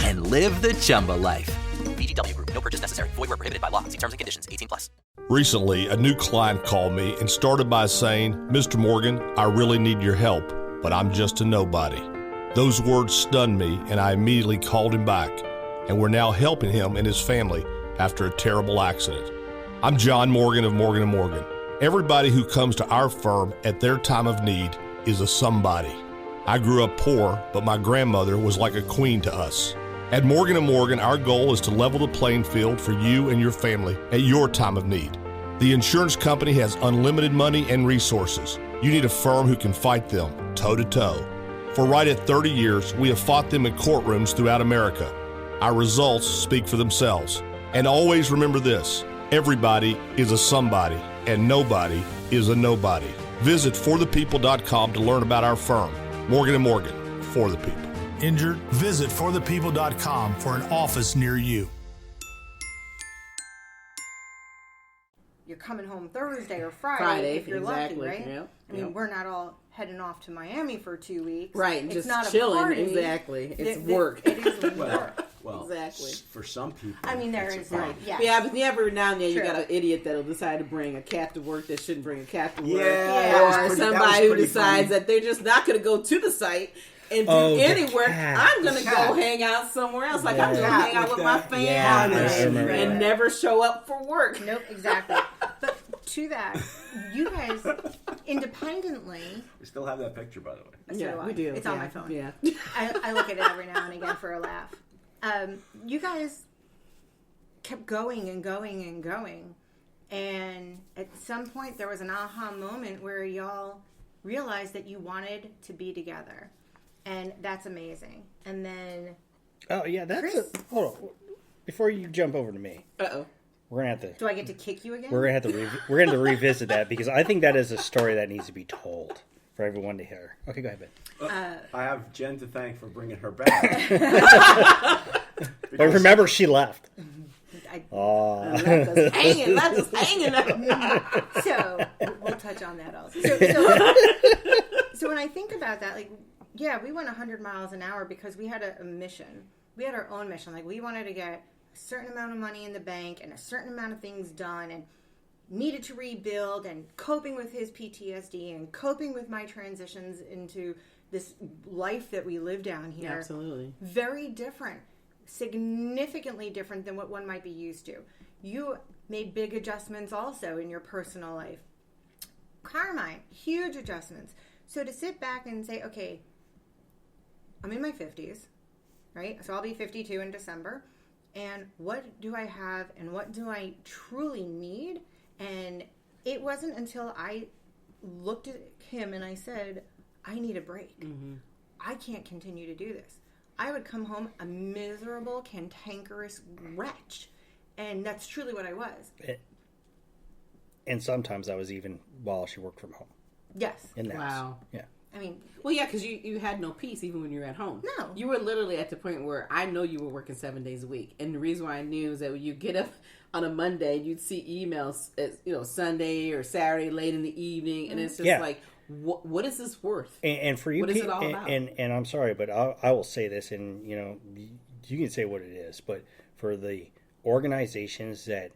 Speaker 1: And live the Chumba life.
Speaker 13: VGW Group. No purchase necessary. Void where prohibited by law. See terms and conditions. 18+.
Speaker 14: Recently, a new client called me and started by saying, Mr. Morgan, I really need your help, but I'm just a nobody. Those words stunned me, and I immediately called him back, and we're now helping him and his family after a terrible accident. I'm John Morgan of Morgan & Morgan. Everybody who comes to our firm at their time of need is a somebody. I grew up poor, but my grandmother was like a queen to us. At Morgan & Morgan, our goal is to level the playing field for you and your family at your time of need. The insurance company has unlimited money and resources. You need a firm who can fight them toe-to-toe. For right at 30 years, we have fought them in courtrooms throughout America. Our results speak for themselves. And always remember this, everybody is a somebody, and nobody is a nobody. Visit forthepeople.com to learn about our firm. Morgan & Morgan, for the people.
Speaker 15: Injured? Visit forthepeople.com for an office near you.
Speaker 8: You're coming home Thursday or Friday if you're
Speaker 5: exactly.
Speaker 8: lucky, right?
Speaker 5: Yep.
Speaker 8: I mean, we're not all heading off to Miami for 2 weeks.
Speaker 5: Right,
Speaker 8: it's
Speaker 5: just
Speaker 8: not
Speaker 5: chilling.
Speaker 8: A party.
Speaker 5: Exactly. It's work.
Speaker 8: It is work.
Speaker 6: Well,
Speaker 5: exactly.
Speaker 6: For some people.
Speaker 8: I mean, there is
Speaker 5: right.
Speaker 8: Yeah.
Speaker 5: Yeah, but every now and then you
Speaker 8: True.
Speaker 5: got an idiot that'll decide to bring a cat to work that shouldn't bring a cat to work.
Speaker 6: Yeah.
Speaker 5: Or somebody who decides that they're just not going to go to the site and do any work. I'm going to go hang out somewhere else. Like, I'm going to hang out with my family and never show up for work.
Speaker 8: Nope, exactly. But to that, you guys independently.
Speaker 6: We still have that picture, by the way.
Speaker 8: So
Speaker 5: we do.
Speaker 8: It's on my phone.
Speaker 5: Yeah.
Speaker 8: I look at it every now and again for a laugh. You guys kept going and going and going. And at some point, there was an aha moment where y'all realized that you wanted to be together. And that's amazing. And then...
Speaker 7: Oh, yeah, hold on. Before you jump over to me.
Speaker 5: Uh-oh.
Speaker 7: We're going to have to...
Speaker 8: Do I get to kick you again?
Speaker 7: We're going to have to revisit that because I think that is a story that needs to be told for everyone to hear. Okay, go ahead, Ben.
Speaker 6: I have Jen to thank for bringing her back.
Speaker 7: But remember, she left.
Speaker 5: Left us hanging.
Speaker 8: So, we'll touch on that also. So when I think about that, like, yeah, we went 100 miles an hour because we had a mission. We had our own mission. Like, we wanted to get a certain amount of money in the bank and a certain amount of things done and needed to rebuild and coping with his PTSD and coping with my transitions into this life that we live down here.
Speaker 5: Yeah, absolutely.
Speaker 8: Very different. Significantly different than what one might be used to. You made big adjustments also in your personal life. Carmine, huge adjustments. So to sit back and say, okay, I'm in my 50s, right? So I'll be 52 in December. And what do I have and what do I truly need? And it wasn't until I looked at him and I said, I need a break. Mm-hmm. I can't continue to do this. I would come home a miserable, cantankerous wretch. And that's truly what I was.
Speaker 7: And sometimes I was even while she worked from home.
Speaker 8: Yes.
Speaker 7: In the house. Yeah.
Speaker 8: I mean...
Speaker 5: Well, yeah, because you had no peace even when you were at home.
Speaker 8: No.
Speaker 5: You were literally at the point where I know you were working 7 days a week. And the reason why I knew is that when you get up on a Monday, you'd see emails, Sunday or Saturday late in the evening. And it's just like, what is this worth?
Speaker 7: And for you,
Speaker 5: what is it all about?
Speaker 7: And I'm sorry, but I will say this, and you can say what it is, but for the organizations that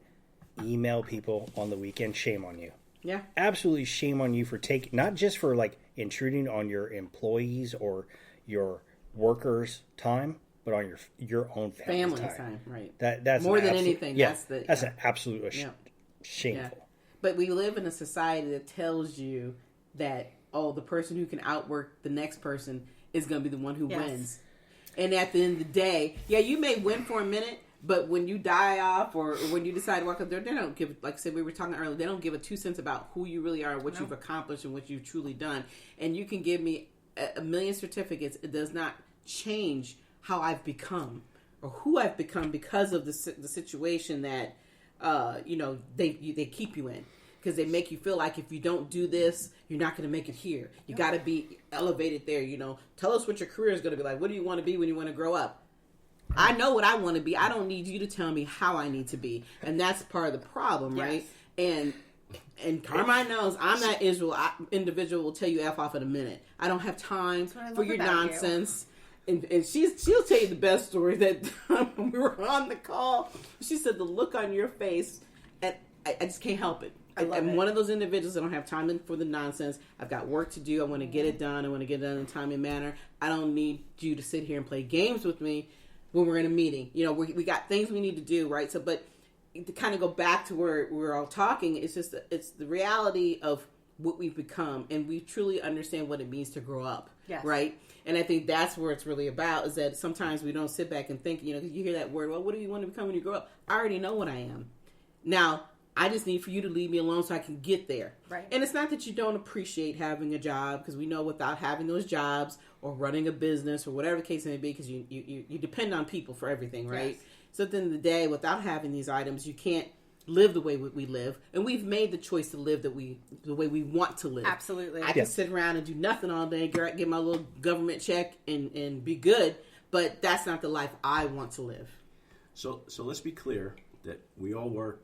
Speaker 7: email people on the weekend, shame on you.
Speaker 5: Yeah,
Speaker 7: absolutely shame on you for taking, not just for like intruding on your employees or your workers' time, but on your own family's time.
Speaker 5: Right.
Speaker 7: That's
Speaker 5: more than anything.
Speaker 7: Yeah,
Speaker 5: that's
Speaker 7: an absolute shameful.
Speaker 5: Yeah. But we live in a society that tells you that the person who can outwork the next person is going to be the one who wins. And at the end of the day, you may win for a minute, but when you die off or when you decide to walk up there, they don't give, like I said, we were talking earlier, they don't give a 2 cents about who you really are, what you've accomplished, and what you've truly done. And you can give me a million certificates. It does not change how I've become or who I've become because of the situation that, they keep you in. Because they make you feel like if you don't do this, you're not going to make it here. You got to be elevated there. Tell us what your career is going to be like. What do you want to be when you want to grow up? I know what I want to be. I don't need you to tell me how I need to be. And that's part of the problem, right? And Carmine knows I'm that individual will tell you F off in a minute. I don't have time for your nonsense. And she'll tell you the best story that when we were on the call. She said the look on your face, and I just can't help it. I'm one of those individuals that don't have time for the nonsense. I've got work to do. I want to get it done. I want to get it done in a timely manner. I don't need you to sit here and play games with me when we're in a meeting. We got things we need to do, right? So, but to kind of go back to where we're all talking, it's the reality of what we've become, and we truly understand what it means to grow up, right? And I think that's where it's really about, is that sometimes we don't sit back and think, because you hear that word, well, what do you want to become when you grow up? I already know what I am. Now, I just need for you to leave me alone so I can get there.
Speaker 8: Right.
Speaker 5: And it's not that you don't appreciate having a job, because we know without having those jobs or running a business or whatever the case may be, because you depend on people for everything, right? Yes. So at the end of the day, without having these items, you can't live the way we live. And we've made the choice to live the way we want to live.
Speaker 8: Absolutely.
Speaker 5: I can sit around and do nothing all day, get my little government check and be good, but that's not the life I want to live.
Speaker 6: So let's be clear that we all work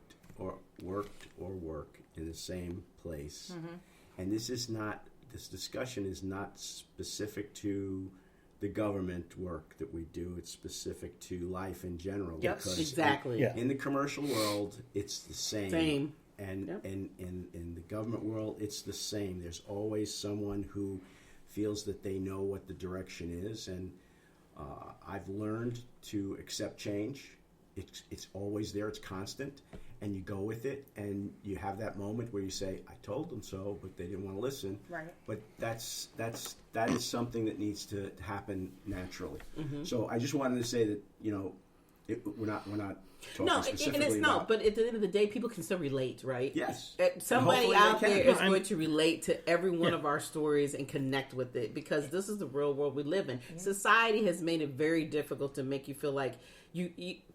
Speaker 6: in the same place. Mm-hmm. And this discussion is not specific to the government work that we do. It's specific to life in general.
Speaker 5: Yep,
Speaker 6: because
Speaker 5: exactly.
Speaker 6: In the commercial world, it's the same. And in the government world, it's the same. There's always someone who feels that they know what the direction is. And I've learned to accept change. It's always there. It's constant. And you go with it, and you have that moment where you say, I told them so, but they didn't want to listen.
Speaker 8: Right.
Speaker 6: But that is something that needs to happen naturally. Mm-hmm. So I just wanted to say that, we're not talking specifically about...
Speaker 5: but at the end of the day, people can still relate, right?
Speaker 6: Yes.
Speaker 5: Somebody out there is going to relate to every one of our stories and connect with it, because this is the real world we live in. Yeah. Society has made it very difficult to make you feel like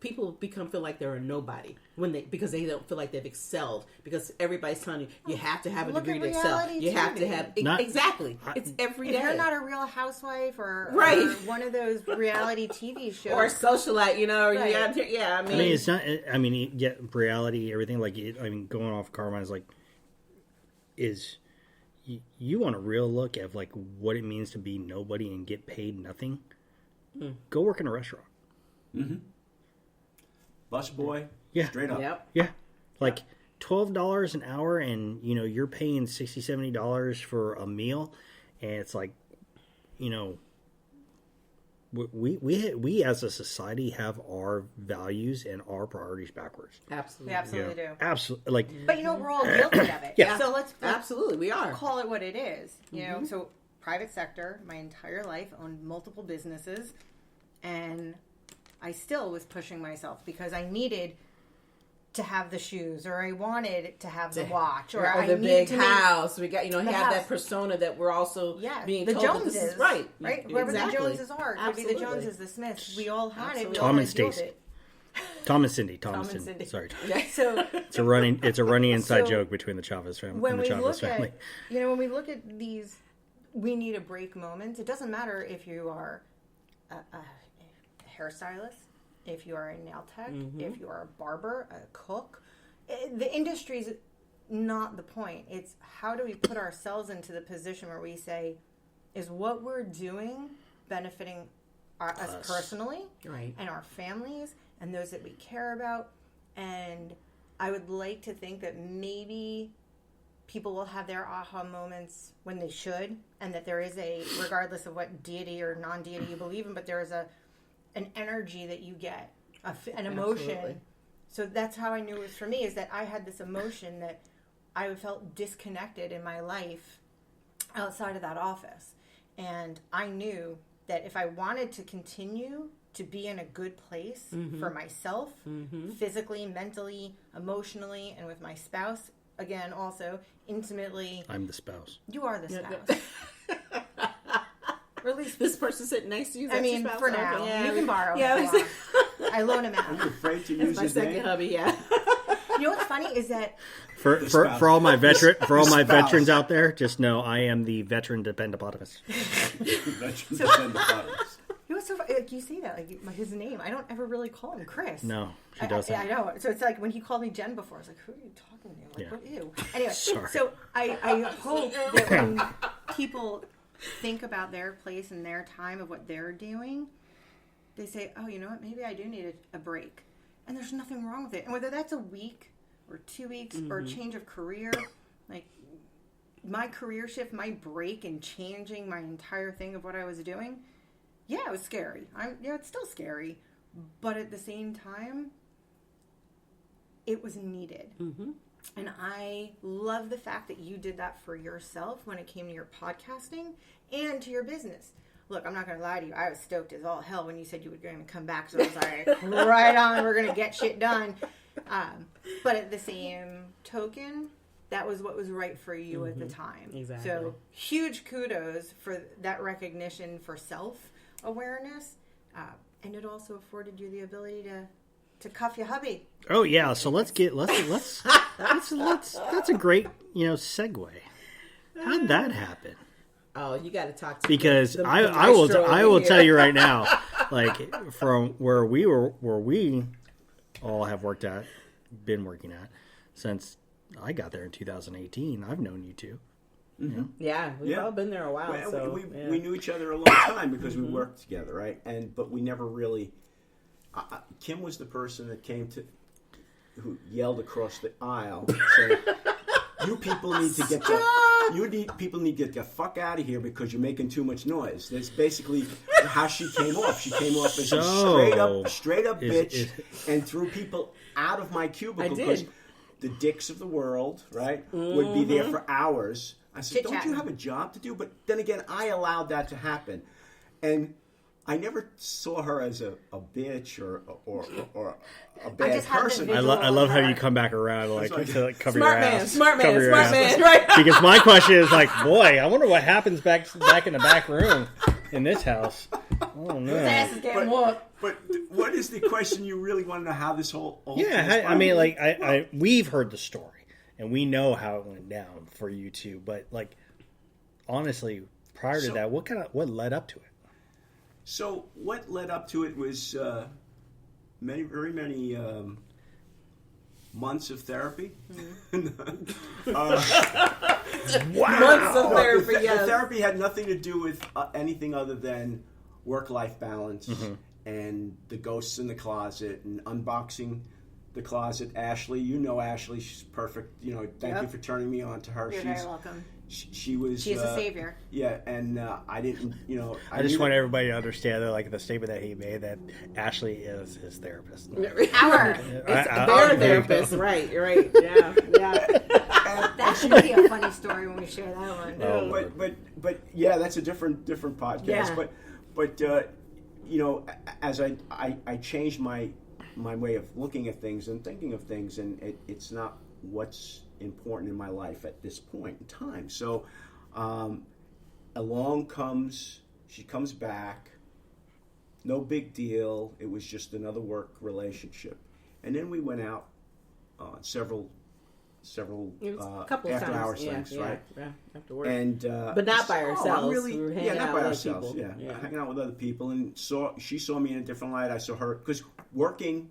Speaker 5: people feel like they're a nobody because they don't feel like they've excelled, because everybody's telling you have to have a degree to excel. You have to have exactly. It's every day.
Speaker 8: If you're not a Real Housewife or one of those reality TV shows
Speaker 5: or a socialite, or
Speaker 7: it's not. I mean, reality, everything going off Carmine's you want a real look at what it means to be nobody and get paid nothing? Go work in a restaurant.
Speaker 6: Mm-hmm. Busboy, straight up.
Speaker 5: Yep.
Speaker 7: Yeah, $12 an hour, and you're paying $60, $70 for a meal, and it's we as a society have our values and our priorities backwards.
Speaker 5: Absolutely,
Speaker 8: we absolutely do.
Speaker 7: Absolutely,
Speaker 8: but we're all guilty of it.
Speaker 7: Yeah.
Speaker 8: So let's
Speaker 5: absolutely we are
Speaker 8: call it what it is. So private sector, my entire life, owned multiple businesses, and I still was pushing myself because I needed to have the shoes, or I wanted to have the watch, or
Speaker 5: the big house. We got, have that persona that we're also being
Speaker 8: the
Speaker 5: told
Speaker 8: Joneses,
Speaker 5: that this is right.
Speaker 8: Whoever the Joneses are, could be the Joneses, the Smiths. We all had it.
Speaker 7: Tom and Stacy. Tom and Cindy. Sorry.
Speaker 8: Yeah, so
Speaker 7: it's a running inside joke between the Chavez family and the Chavez family.
Speaker 8: When we look at these, we need a break moments. It doesn't matter if you are a hairstylist, if you are a nail tech, if you are a barber, a cook. The industries not the point. It's how do we put ourselves into the position where we say, is what we're doing benefiting us personally,
Speaker 5: right,
Speaker 8: and our families and those that we care about? And I would like to think that maybe people will have their aha moments when they should, and that there is regardless of what deity or non-deity you believe in, but there is an energy that you get, an emotion.
Speaker 5: Absolutely.
Speaker 8: So that's how I knew it was for me, is that I had this emotion that I felt disconnected in my life outside of that office. And I knew that if I wanted to continue to be in a good place for myself, physically, mentally, emotionally, and with my spouse, again, also intimately.
Speaker 7: I'm the spouse.
Speaker 8: You are the spouse. Or at least
Speaker 5: this person sitting next to you.
Speaker 8: I mean, for now, you can borrow. Yeah, I loan him out.
Speaker 6: Are you afraid to use his name?
Speaker 5: Hubby, yeah.
Speaker 8: You know what's funny is that
Speaker 7: for all my veterans out there, just know I am the veteran dependopotamus.
Speaker 8: You know, so like you say that, like his name. I don't ever really call him Chris.
Speaker 7: No, she doesn't.
Speaker 8: I know. So it's like when he called me Jenn before, I was like, "Who are you talking to?" Like, what? Ew. Anyway,
Speaker 7: Sorry.
Speaker 8: so I hope that when people think about their place and their time of what they're doing, they say, "Oh, you know what? Maybe I do need a break." And there's nothing wrong with it. And whether that's a week or 2 weeks or a change of career, like my career shift, my break, and changing my entire thing of what I was doing. Yeah, it was scary. It's still scary, but at the same time, it was needed. And I love the fact that you did that for yourself when it came to your podcasting and to your business. Look, I'm not going to lie to you. I was stoked as all hell when you said you were going to come back. So I was like, right on, we're going to get shit done. But at the same token, that was what was right for you at the time.
Speaker 5: Exactly.
Speaker 8: So huge kudos for that recognition for self-awareness. And it also afforded you the ability to cuff your hubby.
Speaker 7: Oh yeah, so let's that's a great, segue. How'd that happen?
Speaker 5: Oh, you got to talk to
Speaker 7: because
Speaker 5: the
Speaker 7: I will tell you right now, like from where we all have been working at since I got there in 2018. I've known you two.
Speaker 5: Yeah, we've all been there a while.
Speaker 6: Well, we knew each other a long time because we worked together, right? But we never really. Kim was the person that who yelled across the aisle, saying, "You people need to get people need to get the fuck out of here because you're making too much noise." That's basically how she came off. She came off as a straight up bitch and threw people out of my cubicle because the dicks of the world, right, would be there for hours. I said, "Don't you have a job to do?" But then again, I allowed that to happen, and I never saw her as a bitch or a bad person.
Speaker 7: I love how you come back around to cover your ass.
Speaker 5: Smart man, right?
Speaker 7: Because my question is like, boy, I wonder what happens back in the back room in this house. Oh no!
Speaker 8: His ass is getting whooped.
Speaker 6: But what is the question you really want to know? How this whole
Speaker 7: I mean, like we've heard the story and we know how it went down for you two. But like, honestly, prior to that, what led up to it?
Speaker 6: So what led up to it was very many months of therapy.
Speaker 5: Wow! Months of therapy.
Speaker 6: The therapy had nothing to do with anything other than work-life balance and the ghosts in the closet and unboxing the closet. Ashley, Ashley, she's perfect. Thank you for turning me on to her.
Speaker 8: You're very welcome.
Speaker 6: She's
Speaker 8: a savior.
Speaker 6: Yeah, and I didn't,
Speaker 7: I just want everybody to understand that, like the statement that he made, that Ashley is his therapist.
Speaker 5: Their therapist, right? You're right. Yeah.
Speaker 8: That should be a funny story when we share that one.
Speaker 6: But yeah, that's a different podcast.
Speaker 5: Yeah.
Speaker 6: But as I changed my way of looking at things and thinking of things, and it's not what's important in my life at this point in time. So she comes back, no big deal. It was just another work relationship. And then we went out several
Speaker 5: couple
Speaker 6: after
Speaker 5: times.
Speaker 6: hours things, right?
Speaker 5: Yeah, after work.
Speaker 6: And
Speaker 5: but not by ourselves. We were hanging
Speaker 6: not
Speaker 5: out
Speaker 6: by
Speaker 5: with
Speaker 6: ourselves.
Speaker 5: people.
Speaker 6: Yeah, hanging out with other people, and she saw me in a different light. I saw her because working.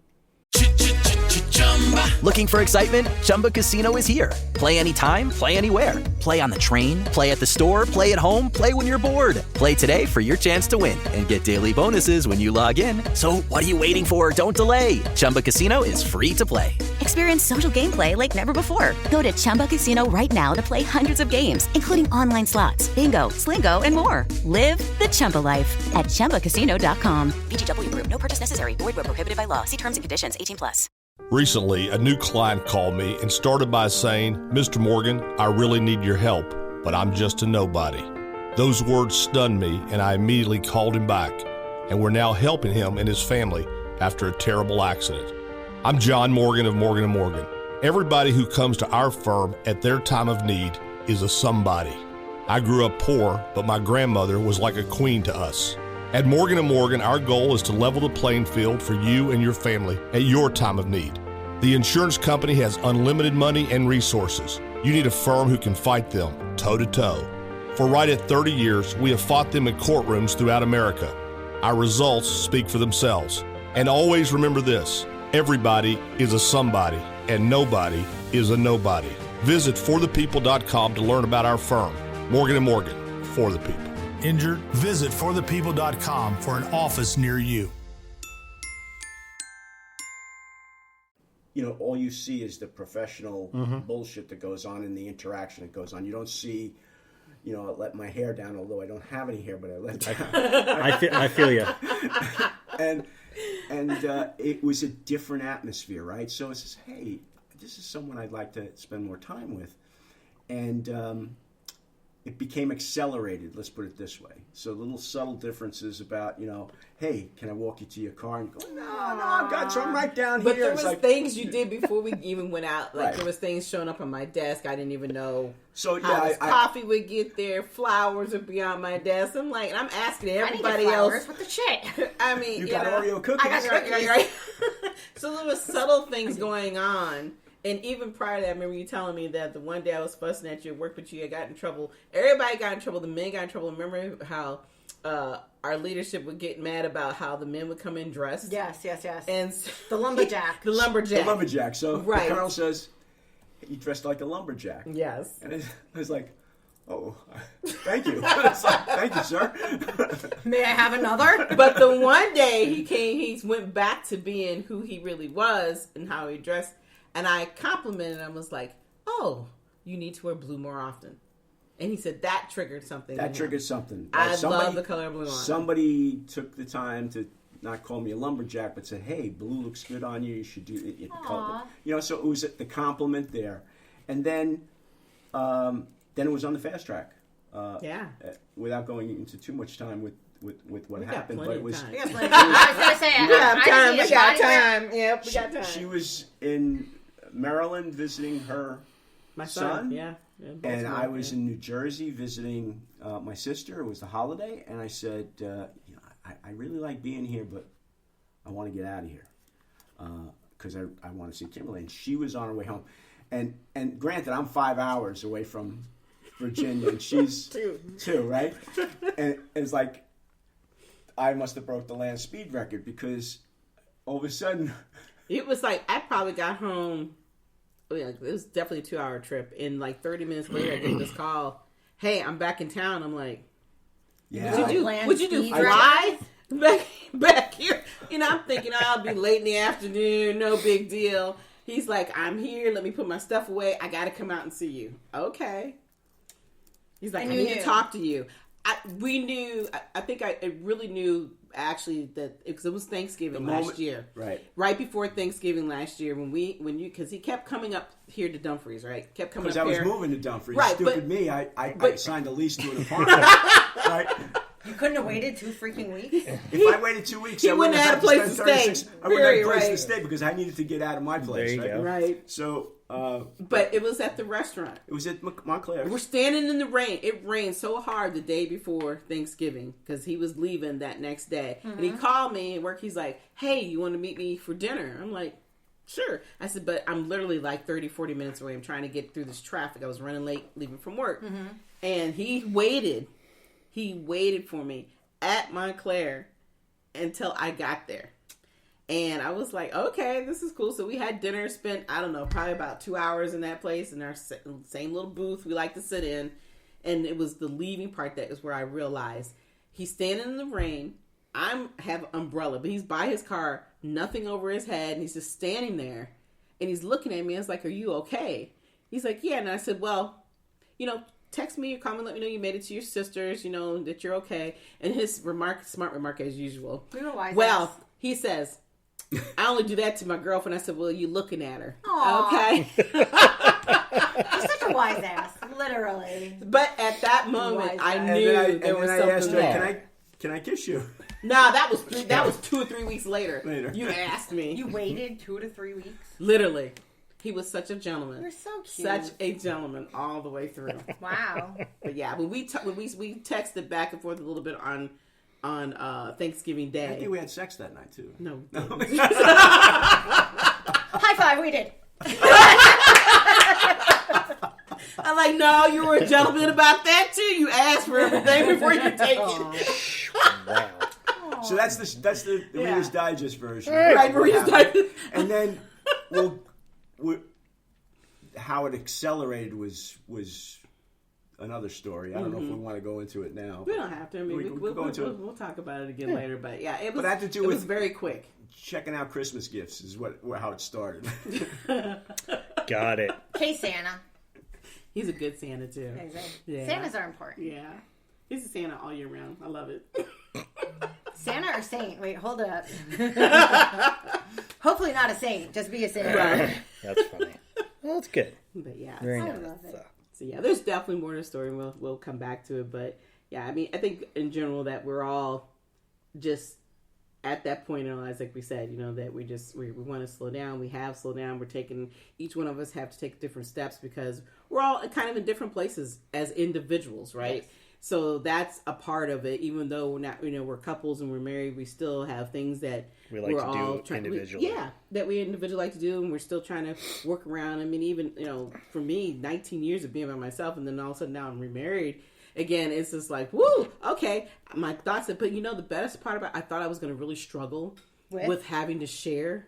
Speaker 1: Looking for excitement? Chumba Casino is here. Play anytime, play anywhere. Play on the train, play at the store, play at home, play when you're bored. Play today for your chance to win and get daily bonuses when you log in. So what are you waiting for? Don't delay. Chumba Casino is free to play.
Speaker 16: Experience social gameplay like never before. Go to Chumba Casino right now to play hundreds of games, including online slots, bingo, Slingo, and more. Live the Chumba life at ChumbaCasino.com.
Speaker 10: VGW Group. No purchase necessary. Void where prohibited by law. See terms and conditions. 18+.
Speaker 14: Recently, a new client called me and started by saying, Mr. Morgan, I really need your help, but I'm just a nobody. Those words stunned me, and I immediately called him back, and we're now helping him and his family after a terrible accident. I'm John Morgan of Morgan & Morgan. Everybody who comes to our firm at their time of need is a somebody. I grew up poor, but my grandmother was like a queen to us. At Morgan & Morgan, our goal is to level the playing field for you and your family at your time of need. The insurance company has unlimited money and resources. You need a firm who can fight them toe-to-toe. For right at 30 years, we have fought them in courtrooms throughout America. Our results speak for themselves. And always remember this, everybody is a somebody, and nobody is a nobody. Visit forthepeople.com to learn about our firm. Morgan & Morgan, for the people.
Speaker 15: Injured? Visit forthepeople.com for an office near you.
Speaker 6: You know, all you see is the professional bullshit that goes on and the interaction that goes on. You don't see, you know, I let my hair down, although I don't have any hair, but I let it down.
Speaker 7: I feel you.
Speaker 6: And it was a different atmosphere, right? So it says, hey, this is someone I'd like to spend more time with. And it became accelerated, let's put it this way. So little subtle differences about, you know, hey, can I walk you to your car? And go, no, I've got you. I'm right down
Speaker 5: but
Speaker 6: here.
Speaker 5: But there was
Speaker 6: like,
Speaker 5: things you did before we even went out. Like
Speaker 6: right.
Speaker 5: There was things showing up on my desk I didn't even know.
Speaker 6: So
Speaker 5: yeah, coffee would get there, flowers would be on my desk. I'm like, and I'm asking everybody else.
Speaker 8: What the shit?
Speaker 5: I mean,
Speaker 6: you got Oreo cookies.
Speaker 8: I got cookies.
Speaker 5: Right. So there was subtle things going on. And even prior to that, I remember you telling me that the one day I was fussing at you at work, but you got in trouble. Everybody got in trouble. The men got in trouble. Remember how our leadership would get mad about how the men would come in dressed?
Speaker 8: Yes.
Speaker 5: And
Speaker 8: the lumberjack.
Speaker 5: The lumberjack.
Speaker 6: So
Speaker 5: right.
Speaker 6: The colonel says, you dressed like a lumberjack.
Speaker 5: Yes.
Speaker 6: And I was like, oh, thank you. It's like, thank you, sir.
Speaker 8: May I have another?
Speaker 5: But the one day he went back to being who he really was and how he dressed. And I complimented him. I was like, oh, you need to wear blue more often. And he said that triggered something.
Speaker 6: That triggered something.
Speaker 5: I love the color blue on.
Speaker 6: Somebody took the time to not call me a lumberjack, but said, hey, blue looks good on you. You should do it. You know, so it was the compliment there. And then it was on the fast track. Without going into too much time with what happened, but it was.
Speaker 8: I was going to say,
Speaker 5: we got time. Yep, we got time.
Speaker 6: She was in Maryland visiting her son.
Speaker 5: Yeah.
Speaker 6: And I was in New Jersey visiting my sister. It was the holiday, and I said, I really like being here, but I want to get out of here because I want to see Kimberly. And she was on her way home. And granted, I'm 5 hours away from Virginia, and she's two, right? And it's like I must have broke the land speed record because all of a sudden
Speaker 5: it was like I probably got home. It was definitely a 2-hour trip, and like 30 minutes later, I get this call. Hey, I'm back in town. I'm like, What'd you do? Fly back here? You know, I'm thinking I'll be late in the afternoon. No big deal. He's like, I'm here. Let me put my stuff away. I got to come out and see you. Okay. He's like, I need to talk to you. We knew. I think I really knew actually that because it was Thanksgiving last year, right before Thanksgiving last year because he kept coming up here to Dumfries, right? Kept coming up here.
Speaker 6: Because I was moving to Dumfries.
Speaker 5: Right,
Speaker 6: Stupid me. I signed a lease to an apartment. Right.
Speaker 8: You couldn't have waited 2 freaking weeks.
Speaker 6: If I waited 2 weeks,
Speaker 5: he wouldn't have had a place to stay.
Speaker 6: I wouldn't have a place to stay because I needed to get out of my place.
Speaker 7: There you go.
Speaker 5: Right.
Speaker 6: So.
Speaker 5: But it was at the restaurant.
Speaker 6: It was at Montclair.
Speaker 5: We're standing in the rain. It rained so hard the day before Thanksgiving because he was leaving that next day. Mm-hmm. And he called me at work. He's like, hey, you want to meet me for dinner? I'm like, sure. I said, but I'm literally like 30, 40 minutes away. I'm trying to get through this traffic. I was running late leaving from work. Mm-hmm. And he waited. He waited for me at Montclair until I got there. And I was like, okay, this is cool. So we had dinner, spent, I don't know, probably about 2 hours in that place in our same little booth we like to sit in. And it was the leaving part that is where I realized he's standing in the rain. I have an umbrella, but he's by his car, nothing over his head. And he's just standing there. And he's looking at me. I was like, are you okay? He's like, yeah. And I said, well, text me or call me, let me know you made it to your sisters, that you're okay. And his smart remark as usual. Well, he says, I only do that to my girlfriend. I said, well, you looking at her.
Speaker 8: Aww.
Speaker 5: Okay.
Speaker 8: You're such a wise ass, literally.
Speaker 5: But at that moment, I knew there was something
Speaker 6: asked her,
Speaker 5: there.
Speaker 6: Can I kiss you?
Speaker 5: Nah, that was 2 or 3 weeks later. You asked me.
Speaker 8: You waited 2 to 3 weeks?
Speaker 5: Literally. He was such a gentleman.
Speaker 8: You're so cute.
Speaker 5: Such a gentleman all the way through.
Speaker 8: Wow.
Speaker 5: But yeah, when we texted back and forth a little bit on Thanksgiving Day.
Speaker 6: I think we had sex that night too.
Speaker 5: No.
Speaker 8: High five, we did.
Speaker 5: I'm like, no, you were a gentleman about that too. You asked for everything before you take it.
Speaker 7: Wow.
Speaker 6: So that's the Reader's Digest version.
Speaker 5: Right, Reader's Digest.
Speaker 6: And then how it accelerated was another story. I don't know if we want to go into it now.
Speaker 5: We don't have to. I mean, we'll talk about it again later. But yeah, it was.
Speaker 6: But it was
Speaker 5: very quick.
Speaker 6: Checking out Christmas gifts is how it started.
Speaker 7: Got it.
Speaker 8: Hey, Santa.
Speaker 5: He's a good Santa too.
Speaker 8: Yeah. Santas are important.
Speaker 5: Yeah, he's a Santa all year round. I love it.
Speaker 8: Santa or saint? Wait, hold up. Hopefully not a saint. Just be a Santa.
Speaker 5: Right.
Speaker 7: That's funny. Well, that's good.
Speaker 5: But yeah,
Speaker 7: very
Speaker 8: I
Speaker 7: nice.
Speaker 8: love it.
Speaker 5: So yeah, there's definitely more to the story, and we'll come back to it. But yeah, I mean, I think in general that we're all just at that point in our lives, like we said, that we want to slow down. We have slowed down. Each one of us have to take different steps because we're all kind of in different places as individuals, right? Yes. So that's a part of it. Even though we're not, we're couples and we're married, we still have things that
Speaker 7: we like to do individually.
Speaker 5: That we individually like to do, and we're still trying to work around. I mean, even for me, 19 years of being by myself, and then all of a sudden now I'm remarried. Again, it's just like, woo, okay. My thoughts, but the best part about I thought I was going to really struggle with having to share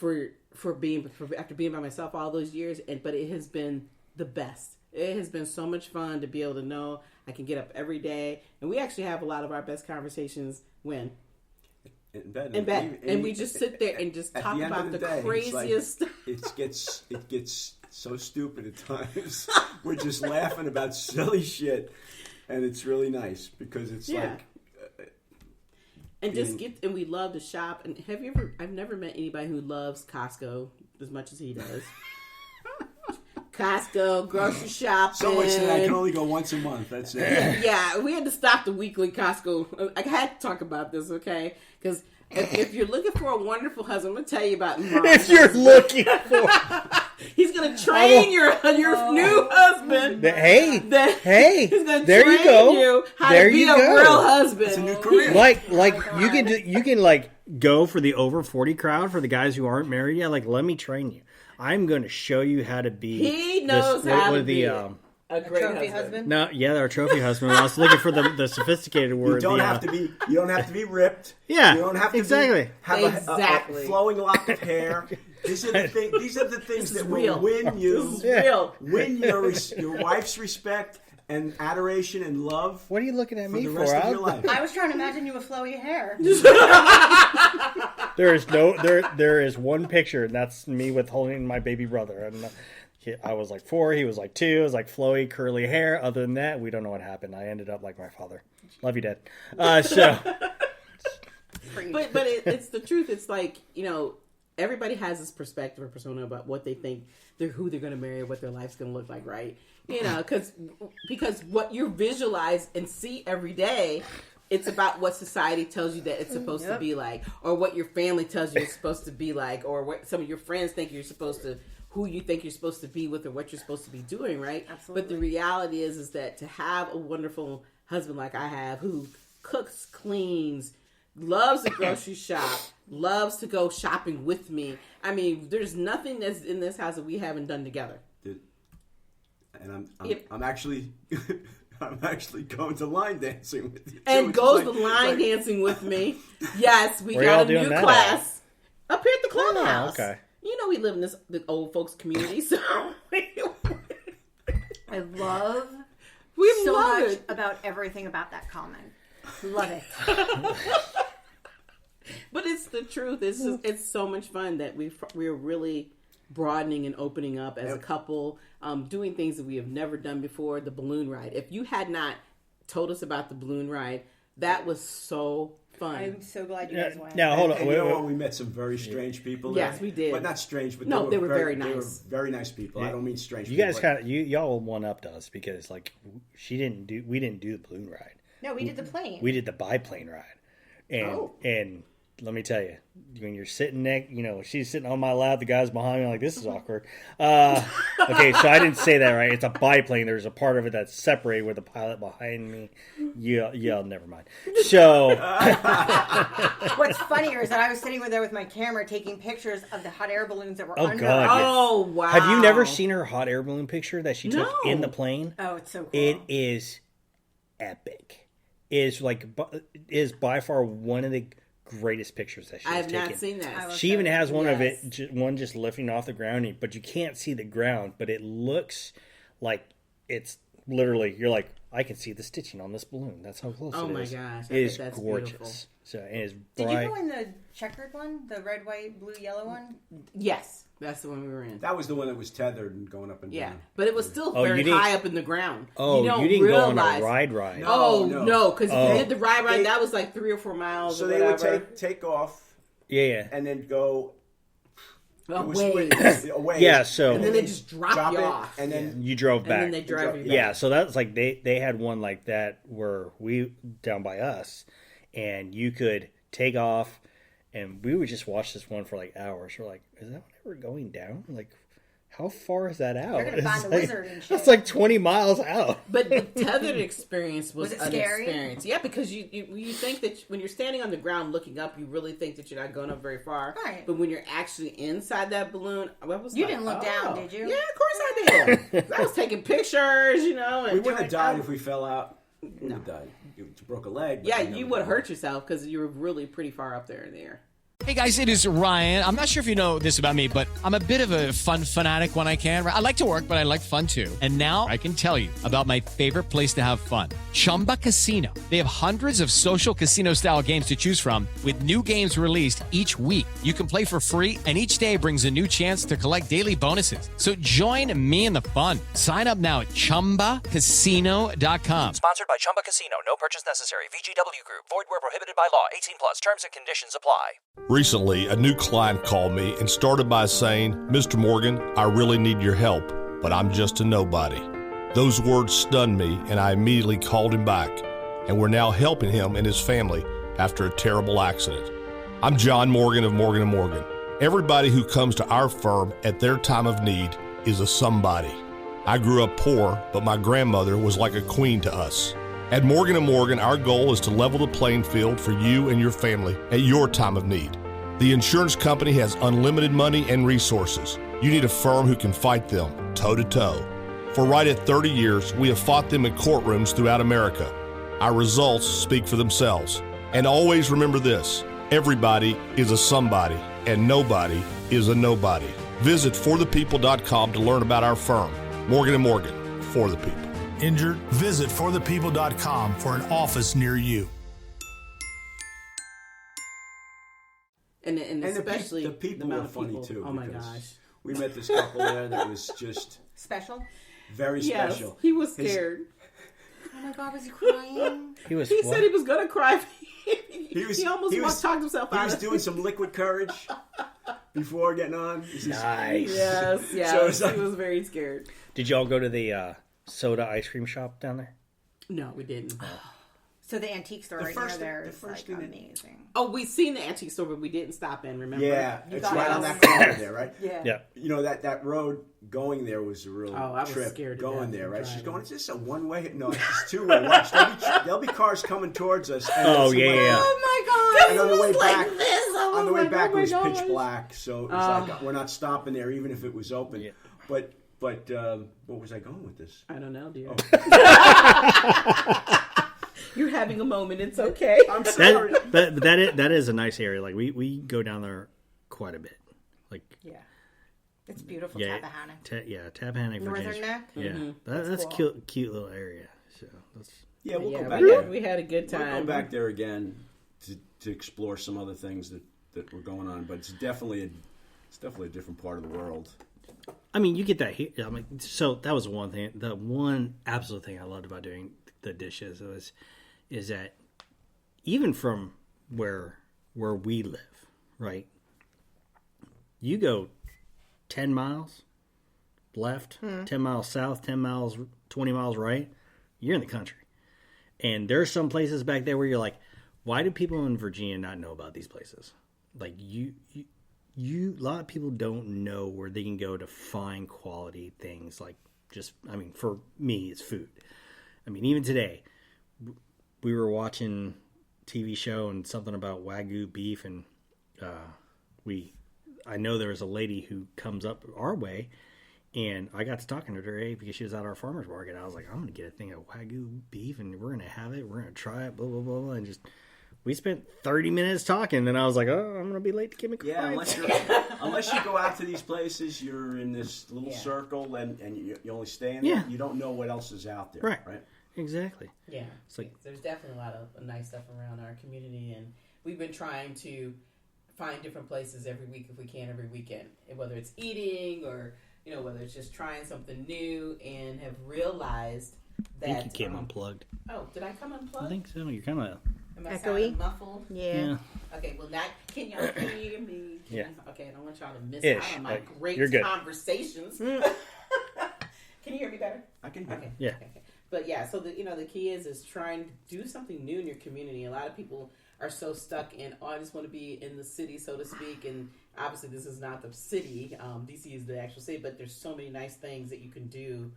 Speaker 5: after being by myself all those years, but it has been the best. It has been so much fun to be able to know I can get up every day, and we actually have a lot of our best conversations in bed, and we just sit there and just talk about the craziest stuff.
Speaker 6: It gets so stupid at times. We're just laughing about silly shit, and it's really nice because it's
Speaker 5: and we love to shop. And I've never met anybody who loves Costco as much as he does. Costco, grocery shopping.
Speaker 6: So much that I can only go once a month. That's it.
Speaker 5: Yeah, we had to stop the weekly Costco. I had to talk about this, okay? Because if you're looking for a wonderful husband, I'm going to tell you about mine.
Speaker 7: If you're looking for...
Speaker 5: He's going to train your new husband.
Speaker 7: Hey,
Speaker 5: he's going to
Speaker 7: there
Speaker 5: train
Speaker 7: you go.
Speaker 5: You how to be a real husband.
Speaker 6: It's a new career.
Speaker 7: Like you can go for the over 40 crowd for the guys who aren't married yet. Like, let me train you. I'm going to show you how to be.
Speaker 5: He knows how to be a great
Speaker 8: trophy husband.
Speaker 7: No, yeah, our trophy husband. I was looking for the sophisticated word.
Speaker 6: You don't have to be ripped.
Speaker 7: Yeah,
Speaker 6: you don't have to have a flowing lock of hair. These are the things that will win you. Win your wife's respect and adoration and love.
Speaker 7: What are you looking at me
Speaker 6: the rest of your life?
Speaker 8: I was trying to imagine you with flowy hair.
Speaker 7: There is one picture, and that's me with holding my baby brother. And I was like 4, he was like 2. It was like flowy, curly hair. Other than that, we don't know what happened. I ended up like my father. Love you, Dad. But
Speaker 5: it's the truth. It's like, everybody has this perspective or persona about what they think who they're going to marry, what their life's going to look like, right? Because what you visualize and see every day, it's about what society tells you that it's supposed to be like, or what your family tells you it's supposed to be like, or what some of your friends think who you think you're supposed to be with, or what you're supposed to be doing, right?
Speaker 8: Absolutely.
Speaker 5: But the reality is that to have a wonderful husband like I have, who cooks, cleans, loves to grocery shop, loves to go shopping with me. I mean, there's nothing that's in this house that we haven't done together.
Speaker 6: And I'm actually going to line dancing with you.
Speaker 5: And goes to line dancing with me. Yes, we got a new class. Up here at the clubhouse.
Speaker 7: Oh, okay.
Speaker 5: You know we live in the old folks community, so
Speaker 8: I love
Speaker 5: we
Speaker 8: so
Speaker 5: love
Speaker 8: much
Speaker 5: it.
Speaker 8: about everything about that comment. Love it.
Speaker 5: But it's the truth. It's so much fun that we're really broadening and opening up as a couple, doing things that we have never done before. The balloon ride. If you had not told us about the balloon ride, that was so fun.
Speaker 8: I'm so glad you guys went.
Speaker 7: Now hold on.
Speaker 6: And you know what? We met some very strange people.
Speaker 5: Yes,
Speaker 6: there.
Speaker 5: we did.
Speaker 6: But not strange, but
Speaker 5: they were very nice.
Speaker 6: They were very nice people.
Speaker 7: Yeah.
Speaker 6: I don't mean strange.
Speaker 7: You
Speaker 6: people,
Speaker 7: guys y'all one upped us because like we didn't do the balloon ride.
Speaker 8: No, we did the plane.
Speaker 7: We did the biplane ride, and let me tell you, when you're sitting next, she's sitting on my lap, the guy's behind me, like, this is awkward. Okay, so I didn't say that right. It's a biplane. There's a part of it that's separated with the pilot behind me. Yeah, never mind. So,
Speaker 8: what's funnier is that I was sitting there with my camera taking pictures of the hot air balloons that were under.
Speaker 7: God,
Speaker 5: oh, wow.
Speaker 7: Have you never seen her hot air balloon picture that she took in the plane?
Speaker 8: Oh, it's so cool.
Speaker 7: It is epic. It is by far one of the greatest pictures that she's taken.
Speaker 5: I have not seen that.
Speaker 7: She even has one of it, one just lifting off the ground, but you can't see the ground, but it looks like it's literally, you're like, I can see the stitching on this balloon. That's how close it is.
Speaker 5: Oh my gosh.
Speaker 7: It is
Speaker 5: that's
Speaker 7: gorgeous.
Speaker 5: Beautiful.
Speaker 7: So, and it's
Speaker 8: Did
Speaker 7: bright.
Speaker 8: you go in the checkered one? The red, white, blue, yellow one?
Speaker 5: Yes. That's the one we were in.
Speaker 6: That was the one that was tethered and going up and down.
Speaker 5: But it was still very high up in the ground.
Speaker 7: Oh, you didn't go on a ride.
Speaker 5: No, because if you did the ride, that was like 3 or 4 miles.
Speaker 6: So
Speaker 5: or
Speaker 6: they
Speaker 5: whatever.
Speaker 6: would take off.
Speaker 7: Yeah.
Speaker 6: And then go
Speaker 5: away.
Speaker 7: Yeah, so.
Speaker 5: And then they just drop you
Speaker 6: it,
Speaker 5: off.
Speaker 6: And then
Speaker 7: you drove back.
Speaker 5: And then they drive you back.
Speaker 7: Yeah, so that's like they had one like that where we, down by us, and you could take off, and we would just watch this one for like hours. We're like, is that one ever going down? Like, how far is that out?
Speaker 8: They're going to find the wizard and shit.
Speaker 7: That's like 20 miles out.
Speaker 5: But the tethered experience was
Speaker 8: it
Speaker 5: an
Speaker 8: scary?
Speaker 5: experience. Yeah, because you think that when you're standing on the ground looking up, you really think that you're not going up very far.
Speaker 8: Right.
Speaker 5: But when you're actually inside that balloon, I was
Speaker 8: You
Speaker 5: like,
Speaker 8: didn't look down, did you?
Speaker 5: Yeah, of course I did. I was taking pictures, And
Speaker 6: we wouldn't have died if we fell out. We would have died. You broke a leg.
Speaker 5: Yeah, you would have hurt yourself because you were really pretty far up there in the air.
Speaker 12: Hey guys, it is Ryan. I'm not sure if you know this about me, but I'm a bit of a fun fanatic when I can. I like to work, but I like fun too. And now I can tell you about my favorite place to have fun. Chumba Casino. They have hundreds of social casino style games to choose from with new games released each week. You can play for free and each day brings a new chance to collect daily bonuses. So join me in the fun. Sign up now at ChumbaCasino.com.
Speaker 13: Sponsored by Chumba Casino. No purchase necessary. VGW Group. Void where prohibited by law. 18 plus. Terms and conditions apply.
Speaker 14: Recently, a new client called me and started by saying, Mr. Morgan, I really need your help, but I'm just a nobody. Those words stunned me, and I immediately called him back, and we're now helping him and his family after a terrible accident. I'm John Morgan of Morgan & Morgan. Everybody who comes to our firm at their time of need is a somebody. I grew up poor, but my grandmother was like a queen to us. At Morgan & Morgan, our goal is to level the playing field for you and your family at your time of need. The insurance company has unlimited money and resources. You need a firm who can fight them toe-to-toe. For right at 30 years, we have fought them in courtrooms throughout America. Our results speak for themselves. And always remember this, everybody is a somebody, and nobody is a nobody. Visit forthepeople.com to learn about our firm. Morgan & Morgan, for the people.
Speaker 15: Injured? Visit forthepeople.com for an office near you.
Speaker 5: And especially
Speaker 6: the people
Speaker 5: amount
Speaker 6: were
Speaker 5: of
Speaker 6: funny
Speaker 5: people.
Speaker 6: too.
Speaker 5: Oh my
Speaker 6: because
Speaker 5: gosh.
Speaker 6: We met this couple there that was just
Speaker 8: Special?
Speaker 6: very
Speaker 5: Yes,
Speaker 6: special.
Speaker 5: he was scared.
Speaker 8: Oh my God, was he crying?
Speaker 7: He
Speaker 5: said he was going to cry.
Speaker 6: He
Speaker 5: almost talked himself out of it.
Speaker 6: He was doing some liquid courage before getting on.
Speaker 7: Nice.
Speaker 5: Yes,
Speaker 6: So
Speaker 5: he was very scared.
Speaker 7: Did y'all go to the soda ice cream shop down there?
Speaker 5: No, we didn't.
Speaker 8: So the antique store right near there is like amazing.
Speaker 5: Oh, we've seen the antique store, but we didn't stop in, remember?
Speaker 6: Yeah, it's right on that corner there, right?
Speaker 8: Yeah.
Speaker 6: You know, that road going there was a real
Speaker 5: I was
Speaker 6: trip
Speaker 5: scared to
Speaker 6: going
Speaker 5: death
Speaker 6: there, right?
Speaker 5: driving.
Speaker 6: She's going, is this a one-way? No, it's just two-way. Watch, there'll be cars coming towards us. And
Speaker 7: Oh,
Speaker 6: it's
Speaker 7: yeah,
Speaker 6: like-
Speaker 7: yeah.
Speaker 8: Oh my God.
Speaker 6: And on the way back,
Speaker 5: On
Speaker 6: the way back it was pitch black, so it was like we're not stopping there, even if it was open.
Speaker 7: Yeah.
Speaker 6: But what was I going with this?
Speaker 5: I don't know, dear.
Speaker 6: Oh.
Speaker 5: You're having a moment. It's okay.
Speaker 6: I'm sorry.
Speaker 7: That is a nice area. Like we go down there quite a bit. Like,
Speaker 8: yeah, it's beautiful.
Speaker 7: Yeah,
Speaker 8: Tappahannock.
Speaker 7: Tappahannock,
Speaker 8: Northern
Speaker 7: Virginia.
Speaker 8: Neck.
Speaker 7: Yeah,
Speaker 5: Mm-hmm.
Speaker 7: that's
Speaker 8: cool.
Speaker 7: cute little area. So that's
Speaker 6: we'll go back
Speaker 5: we
Speaker 6: there.
Speaker 5: we had a good time.
Speaker 6: We'll go back there again to explore some other things that were going on, but it's definitely a different part of the world.
Speaker 7: I mean, you get that here. I mean, so that was one thing. The one absolute thing I loved about doing the dishes is that even from where we live, right? You go 10 miles left, 10 miles south, 10 miles, 20 miles right, you're in the country. And there's some places back there where you're like, why do people in Virginia not know about these places? Like, a lot of people don't know where they can go to find quality things. Like, for me, it's food. I mean, even today, we were watching a TV show and something about Wagyu beef, and I know there was a lady who comes up our way, and I got to talking to her today because she was at our farmer's market. I was like, I'm going to get a thing of Wagyu beef, and we're going to have it. We're going to try it, blah, blah, blah, blah. And we spent 30 minutes talking, and I was like, oh, I'm going to be late to get me
Speaker 6: unless you go out to these places, you're in this little circle, and you only stay in there. You don't know what else is out there. Right?
Speaker 7: Exactly.
Speaker 5: Yeah.
Speaker 7: It's like,
Speaker 5: there's definitely a lot of nice stuff around our community, and we've been trying to find different places every week if we can, every weekend, whether it's eating or whether it's just trying something new, and have realized that.
Speaker 7: I think you came unplugged.
Speaker 5: Oh, did I come unplugged?
Speaker 7: I think so. You're kind of
Speaker 5: am I sounding muffled?
Speaker 8: Yeah.
Speaker 5: Okay. Well, now can y'all hear me? Okay. I don't want y'all to miss out on my great conversations. Can you hear me better?
Speaker 6: I can.
Speaker 5: Okay.
Speaker 7: Yeah.
Speaker 5: Okay. But yeah, so the key is trying to do something new in your community. A lot of people are so stuck in, I just want to be in the city, so to speak. And obviously, this is not the city. DC is the actual city, but there's so many nice things that you can do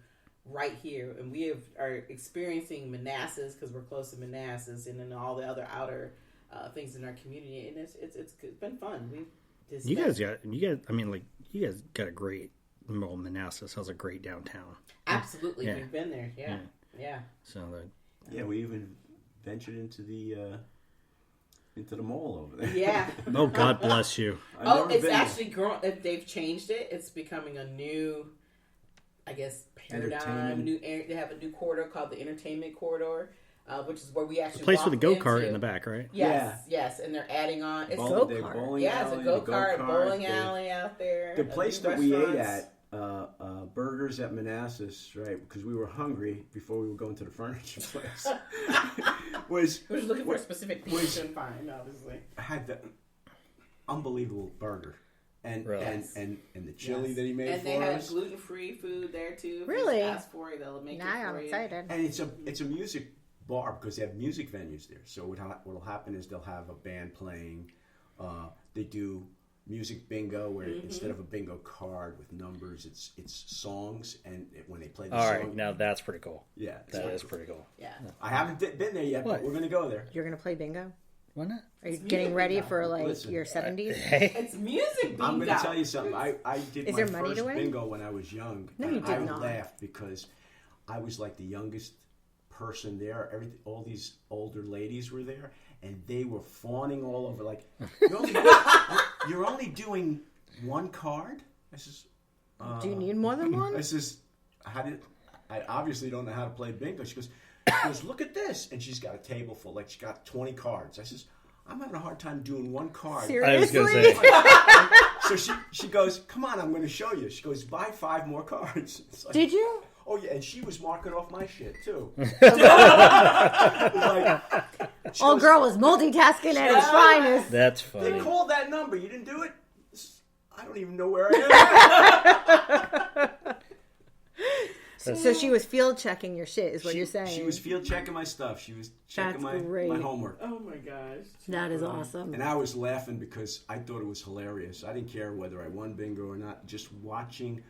Speaker 5: right here. And we are experiencing Manassas because we're close to Manassas, and then all the other outer things in our community. And it's been fun. You guys
Speaker 7: got a great. Well, Manassas has a great downtown.
Speaker 5: Absolutely, we've been there. Yeah.
Speaker 7: So
Speaker 6: we even ventured into the mall over there.
Speaker 5: Yeah.
Speaker 7: Oh, God bless you.
Speaker 5: It's actually grown. They've changed it. It's becoming a new, I guess, paradigm. They have a new corridor called the Entertainment Corridor, which is where we actually
Speaker 7: the place with the go-kart
Speaker 5: into.
Speaker 7: in the back, right?
Speaker 5: Yes, and they're adding on. It's
Speaker 6: go-kart.
Speaker 5: It's a go-kart, bowling alley out there.
Speaker 6: The place that we ate at, Burgers at Manassas, right? Because we were hungry before we were going to the furniture place.
Speaker 5: We were looking for a specific thing we couldn't find, obviously.
Speaker 6: Had the unbelievable burger. And the chili that he made
Speaker 5: and
Speaker 6: for us.
Speaker 5: And they had gluten-free food there too. If
Speaker 8: really?
Speaker 5: You ask for it, they'll make it for you.
Speaker 8: Now I'm excited.
Speaker 6: And it's a music bar because they have music venues there. So what'll happen is they'll have a band playing. They do music bingo where instead of a bingo card with numbers, it's songs, and when they play the song.
Speaker 7: All right, now that's pretty cool.
Speaker 6: Yeah,
Speaker 7: that is pretty cool.
Speaker 5: Yeah,
Speaker 6: I haven't been there yet, but we're gonna go there.
Speaker 8: You're gonna play bingo?
Speaker 7: Why not?
Speaker 8: Are you getting ready for your 70s?
Speaker 5: It's music bingo.
Speaker 6: I'm gonna tell you something. I did my first
Speaker 8: to
Speaker 6: bingo when I was young.
Speaker 8: No, you did not.
Speaker 6: I laughed because I was like the youngest person there. All these older ladies were there, and they were fawning all over. Like, you're only doing one card. I says,
Speaker 8: do you need more than one?
Speaker 6: I says, I obviously don't know how to play bingo. She goes, look at this, and she's got a table full. Like, she got 20 cards. I says, I'm having a hard time doing one card.
Speaker 8: Seriously?
Speaker 7: I was going
Speaker 6: So
Speaker 7: to say.
Speaker 6: she goes, come on, I'm going to show you. She goes, buy 5 more cards. Like,
Speaker 8: did you?
Speaker 6: Oh, yeah, and she was marking off my shit, too.
Speaker 8: Old girl was multitasking at its finest.
Speaker 7: That's funny.
Speaker 6: They called that number. You didn't do it? I don't even know where I am.
Speaker 8: So she was field checking your shit, is what you're saying.
Speaker 6: She was field checking my stuff. She was checking my homework.
Speaker 5: Oh, my gosh.
Speaker 8: That is awesome.
Speaker 6: And I was laughing because I thought it was hilarious. I didn't care whether I won bingo or not. Just watching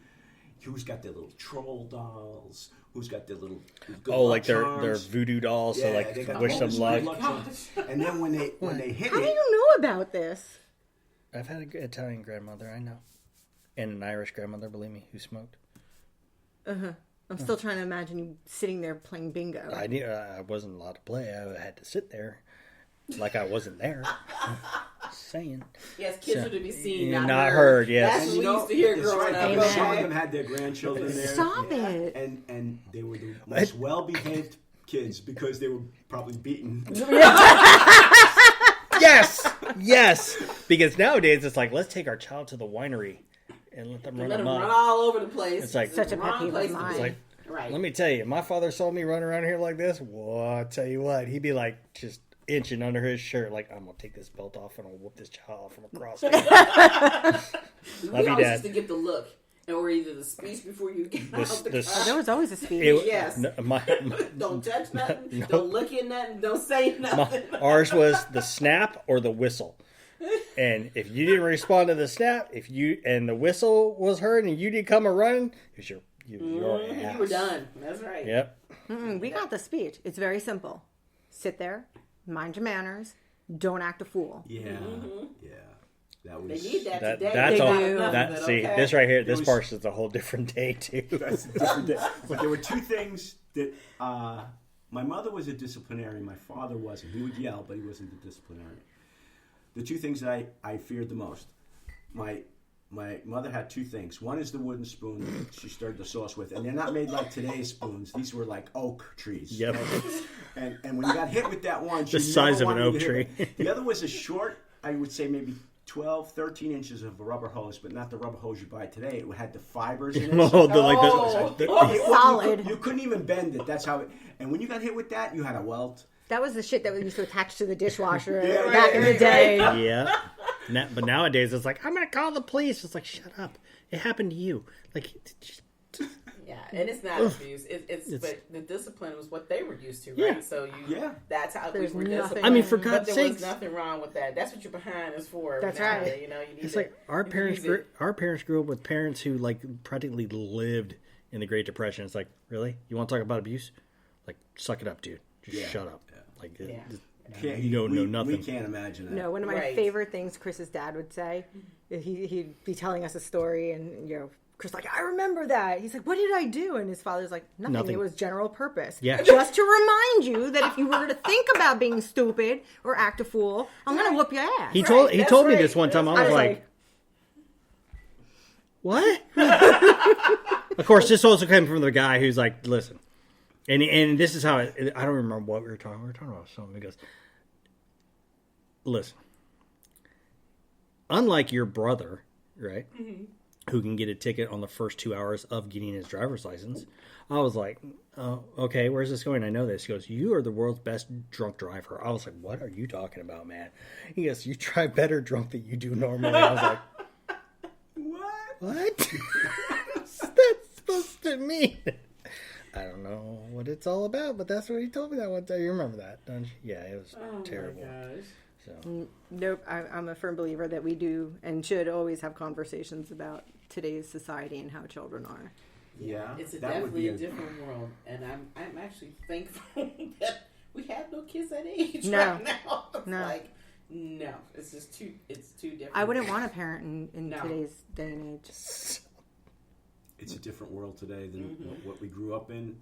Speaker 6: who's got their little troll dolls, who's got their little
Speaker 7: like their voodoo dolls, so like wish them luck.
Speaker 6: And then when they hit
Speaker 8: How
Speaker 6: it,
Speaker 8: do you know about this?
Speaker 7: I've had an Italian grandmother, I know, and an Irish grandmother, believe me, who smoked.
Speaker 8: I'm still trying to imagine you sitting there playing bingo.
Speaker 7: I wasn't allowed to play. I had to sit there like I wasn't there. Just saying.
Speaker 5: Yes, kids are to be seen,
Speaker 7: not
Speaker 5: heard.
Speaker 7: heard. Yes.
Speaker 5: That's what we used to hear growing up.
Speaker 6: Some of them had their grandchildren there.
Speaker 8: Stop it.
Speaker 6: And they were the most well-behaved kids because they were probably beaten.
Speaker 7: Yes. Because nowadays it's like, let's take our child to the winery and let them run
Speaker 5: all over the place.
Speaker 7: It's like
Speaker 8: such a pet peeve of mine.
Speaker 7: It's like,
Speaker 5: right.
Speaker 7: Let me tell you, my father saw me running around here like this. Well, I tell you what, he'd be like just inching under his shirt, like, I'm gonna take this belt off and I'll whoop this child from across.
Speaker 5: We always used to get the look, or either the speech before you get out the car.
Speaker 8: There was always a speech.
Speaker 5: Yes. Don't touch nothing. Don't look at nothing. Don't say nothing.
Speaker 7: Ours was the snap or the whistle. And if you didn't respond to the snap, and the whistle was heard and you didn't come a running, it was your ass.
Speaker 5: You were done. That's right.
Speaker 7: Yep.
Speaker 8: We got the speech. It's very simple. Sit there, mind your manners, don't act a fool.
Speaker 6: Yeah. That was,
Speaker 5: they need that today.
Speaker 7: That's
Speaker 5: okay.
Speaker 7: This right here, this part is a whole different day too.
Speaker 6: That's a different day. But there were two things that my mother was a disciplinarian. My father wasn't. He would yell, but he wasn't a disciplinarian. The two things that I feared the most. My mother had two things. One is the wooden spoon that she stirred the sauce with, and they're not made like today's spoons. These were like oak trees.
Speaker 7: Yep.
Speaker 6: And when you got hit with that one,
Speaker 7: the size of an oak tree.
Speaker 6: The other was a short, I would say maybe 12, 13 inches of a rubber hose, but not the rubber hose you buy today. It had the fibers in it.
Speaker 8: Solid.
Speaker 6: You couldn't even bend it. That's how it. And when you got hit with that, you had a welt.
Speaker 8: That was the shit that we used to attach to the dishwasher back in the day.
Speaker 7: Yeah. But nowadays, it's like, I'm going to call the police. It's like, shut up. It happened to you. Like,
Speaker 5: yeah, and it's not abuse. But the discipline was what they were used to, right?
Speaker 7: Yeah.
Speaker 5: So that's how we were disciplined.
Speaker 7: I mean, for God's sakes,
Speaker 5: there was nothing wrong with that. That's what your behind is for.
Speaker 8: That's right.
Speaker 5: You need
Speaker 7: it's like our parents grew up with parents who like practically lived in the Great Depression. It's like, really? You want to talk about abuse? Like, suck it up, dude. Just shut up. Like, you don't know nothing.
Speaker 6: We can't imagine that.
Speaker 8: No, one of my favorite things Chris's dad would say, he'd be telling us a story, and Chris like, I remember that. He's like, what did I do? And his father's like, nothing. It was general purpose.
Speaker 7: Yeah.
Speaker 8: Just to remind you that if you were to think about being stupid or act a fool, I'm going to whoop your ass.
Speaker 7: He told me this one time. I was like, what? Of course, this also came from the guy who's like, listen. And this is how I don't remember what we were talking. We were talking about something. He goes, listen, unlike your brother, right, who can get a ticket on the first 2 hours of getting his driver's license, I was like, oh, okay, where's this going? I know this. He goes, you are the world's best drunk driver. I was like, what are you talking about, man? He goes, you drive better drunk than you do normally. I was like, what? What's that supposed to mean? I don't know what it's all about, but that's what he told me that one time. You remember that, don't you? Yeah, it was terrible.
Speaker 5: My gosh.
Speaker 7: So.
Speaker 8: Nope, I'm a firm believer that we do and should always have conversations about today's society and how children are.
Speaker 6: Yeah,
Speaker 5: it's definitely a different world, and I'm actually thankful that we have no kids that age right now. No, it's just too different.
Speaker 8: I wouldn't want a parent in today's day and age.
Speaker 6: It's a different world today than what we grew up in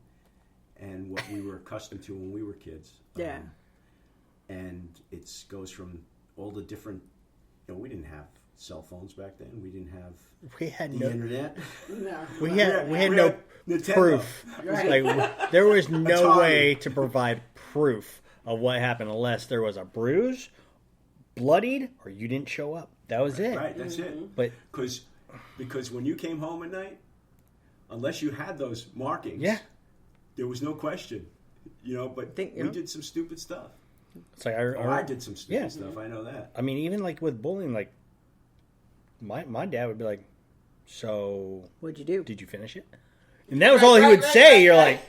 Speaker 6: and what we were accustomed to when we were kids.
Speaker 8: Yeah.
Speaker 6: And it goes from all the different, we didn't have cell phones back then. We didn't have the internet.
Speaker 5: No.
Speaker 7: We had no proof.
Speaker 5: Right.
Speaker 7: Like, there was no way to provide proof of what happened unless there was a bruise, bloodied, or you didn't show up. That was it.
Speaker 6: Right, that's it.
Speaker 7: But
Speaker 6: because when you came home at night, unless you had those markings, there was no question. But we did some stupid stuff.
Speaker 7: It's like
Speaker 6: I did some stupid stuff. I know that.
Speaker 7: I mean, even like with bullying, like my dad would be like, "So,
Speaker 8: what'd you do?
Speaker 7: Did you finish it?" And that was all he would say. You're like,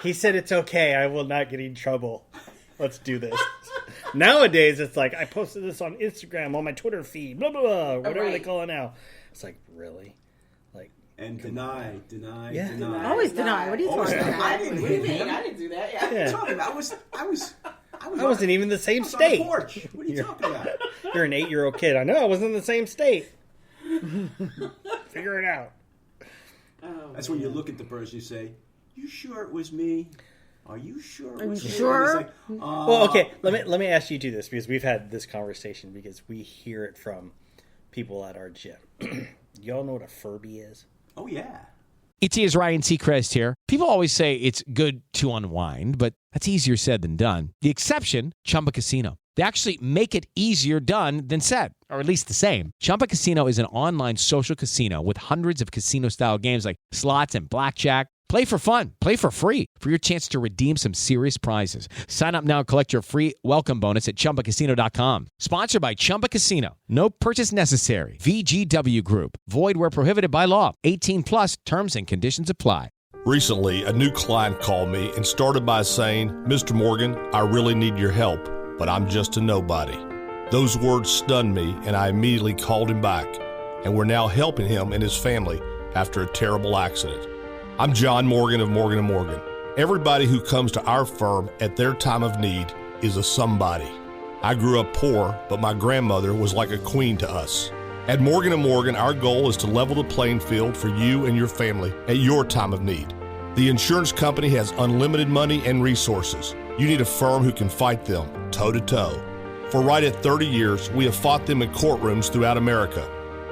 Speaker 7: he said, "It's okay. I will not get in trouble. Let's do this." Nowadays, it's like, I posted this on Instagram, on my Twitter feed, blah blah blah, whatever they call it now. It's like, really.
Speaker 6: And deny.
Speaker 8: Always deny. What are you talking about?
Speaker 5: I didn't do that.
Speaker 6: What are you talking about?
Speaker 7: I wasn't even in the same state.
Speaker 6: On the porch. What are you talking about?
Speaker 7: You're an 8-year-old kid. I know. I wasn't in the same state. Figure it out.
Speaker 6: That's when you look at the person, you say, "You sure it was me?" Are you sure?
Speaker 8: Are you sure?
Speaker 6: Like,
Speaker 7: well, okay. Let me ask you to this because we've had this conversation because we hear it from people at our gym. Y'all know what a Furby is?
Speaker 6: Oh yeah.
Speaker 12: ET is Ryan Seacrest here. People always say it's good to unwind, but that's easier said than done. The exception, Chumba Casino. They actually make it easier done than said, or at least the same. Chumba Casino is an online social casino with hundreds of casino-style games like slots and blackjack. Play for fun. Play for free for your chance to redeem some serious prizes. Sign up now and collect your free welcome bonus at ChumbaCasino.com. Sponsored by Chumba Casino. No purchase necessary. VGW Group. Void where prohibited by law. 18 plus terms and conditions apply.
Speaker 14: Recently, a new client called me and started by saying, Mr. Morgan, I really need your help, but I'm just a nobody. Those words stunned me, and I immediately called him back, and we're now helping him and his family after a terrible accident. I'm John Morgan of Morgan & Morgan. Everybody who comes to our firm at their time of need is a somebody. I grew up poor, but my grandmother was like a queen to us. At Morgan & Morgan, our goal is to level the playing field for you and your family at your time of need. The insurance company has unlimited money and resources. You need a firm who can fight them toe-to-toe. For right at 30 years, we have fought them in courtrooms throughout America.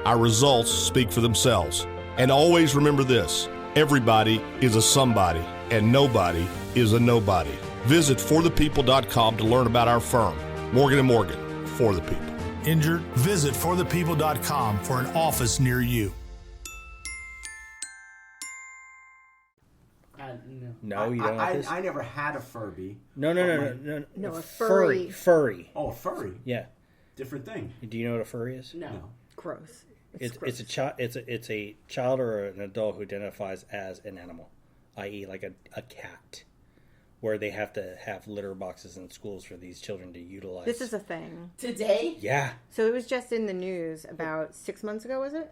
Speaker 14: Our results speak for themselves. And always remember this. Everybody is a somebody, and nobody is a nobody. Visit forthepeople.com to learn about our firm, Morgan & Morgan, for the people.
Speaker 15: Injured? Visit forthepeople.com for an office near you.
Speaker 7: No, you don't have this?
Speaker 6: I never had a Furby.
Speaker 7: No,
Speaker 8: a furry.
Speaker 7: Furry.
Speaker 6: Oh, a furry.
Speaker 7: Yeah.
Speaker 6: Different thing.
Speaker 7: Do you know what a furry is?
Speaker 8: No. Gross.
Speaker 7: It's a child or an adult who identifies as an animal, i.e. like a cat, where they have to have litter boxes in schools for these children to utilize.
Speaker 8: This is a thing.
Speaker 5: Today?
Speaker 7: Yeah.
Speaker 8: So it was just in the news about 6 months ago, was it?